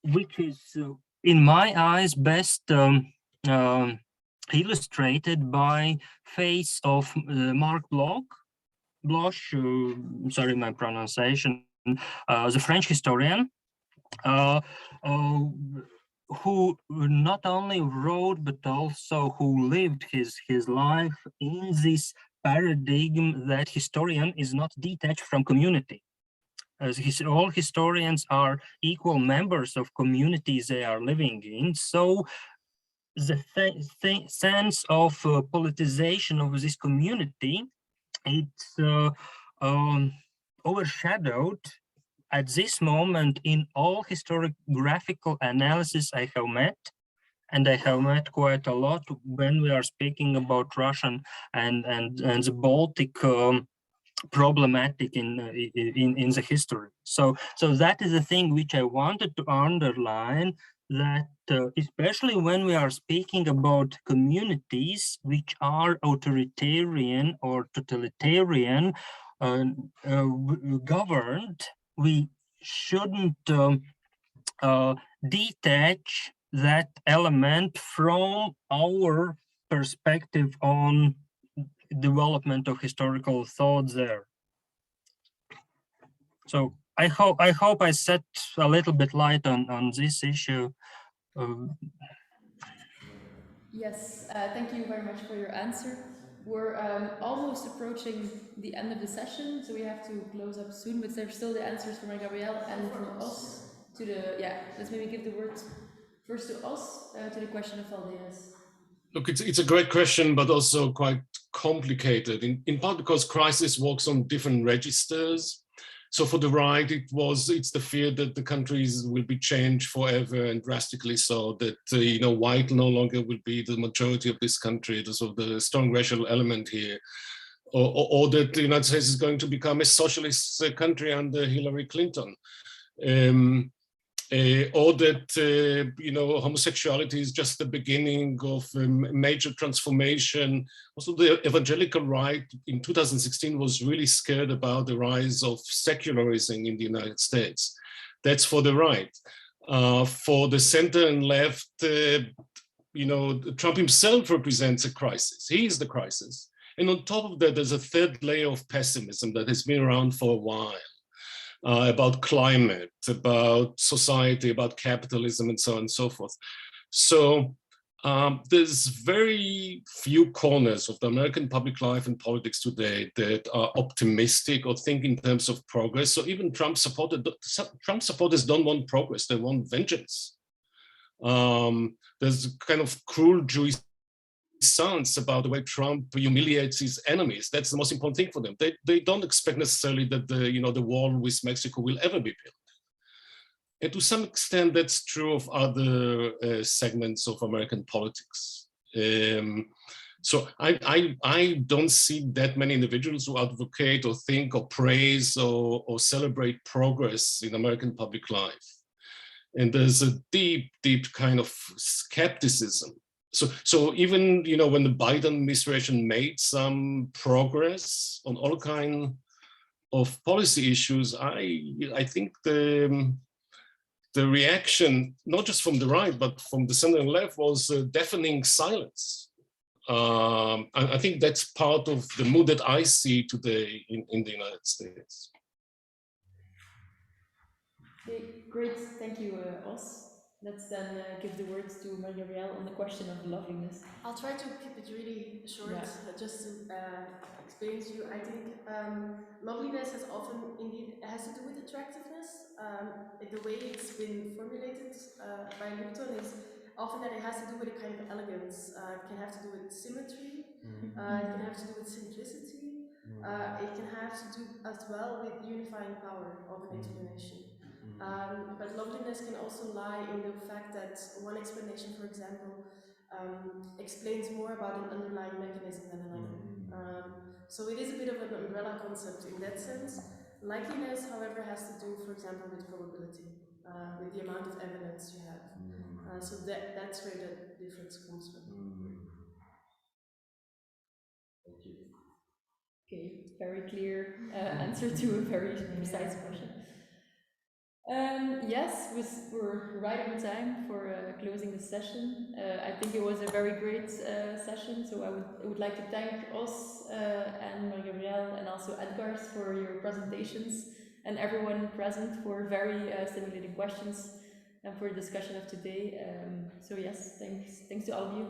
which is, in my eyes, best illustrated by face of Marc Bloch, sorry my pronunciation, the French historian, who not only wrote but also who lived his life in this paradigm that historian is not detached from community. As all historians are equal members of communities they are living in, so the sense of politicization of this community, it's overshadowed at this moment in all historiographical analysis I have met, and I have met quite a lot when we are speaking about Russian and the Baltic problematic in the history. So that is the thing which I wanted to underline, that especially when we are speaking about communities which are authoritarian or totalitarian governed, we shouldn't detach that element from our perspective on development of historical thought there. So I hope I set a little bit light on this issue. Yes, thank you very much for your answer. We're almost approaching the end of the session, so we have to close up soon, but there's still the answers from Marie-Gabrielle and from us to the, let's maybe give the word first to us, to the question of Valdeas. Look, it's a great question, but also quite complicated, in part because crisis works on different registers. So for the right, it's the fear that the countries will be changed forever and drastically, so that white no longer will be the majority of this country, the strong racial element here, or that the United States is going to become a socialist country under Hillary Clinton. Or that homosexuality is just the beginning of a major transformation. Also, the evangelical right in 2016 was really scared about the rise of secularism in the United States. That's for the right. For the center and left, Trump himself represents a crisis. He is the crisis. And on top of that, there's a third layer of pessimism that has been around for a while. About climate, about society, about capitalism, and so on and so forth. So there's very few corners of the American public life and politics today that are optimistic or think in terms of progress. So even Trump supporters don't want progress, they want vengeance. There's kind of cruel Jewish sense about the way Trump humiliates his enemies. That's the most important thing for them. They don't expect necessarily that the wall with Mexico will ever be built. And to some extent, that's true of other segments of American politics. So I don't see that many individuals who advocate or think or praise or celebrate progress in American public life. And there's a deep, deep kind of skepticism. So even when the Biden administration made some progress on all kinds of policy issues, I think the reaction, not just from the right but from the center and left, was a deafening silence. I think that's part of the mood that I see today in the United States. Okay, great. Thank you, Os. Let's then give the words to Marie-Gabrielle on the question of loveliness. I'll try to keep it really short, just to experience you. I think loveliness has often indeed has to do with attractiveness. The way it's been formulated by Lupton is often that it has to do with a kind of elegance. It can have to do with symmetry. It can have to do with simplicity. It can have to do as well with unifying power of an explanation. But loveliness can also lie in the fact that one explanation, for example, explains more about an underlying mechanism than another. So it is a bit of an umbrella concept in that sense. Likeliness, however, has to do, for example, with probability, with the amount of evidence you have. So that's where the difference comes from. Thank you. Okay, very clear answer to a very precise question. Yes, we're right on time for closing the session. I think it was a very great session, so I would like to thank Os and Marie-Gabrielle and also Edgars for your presentations and everyone present for very stimulating questions and for the discussion of today. So yes, thanks to all of you.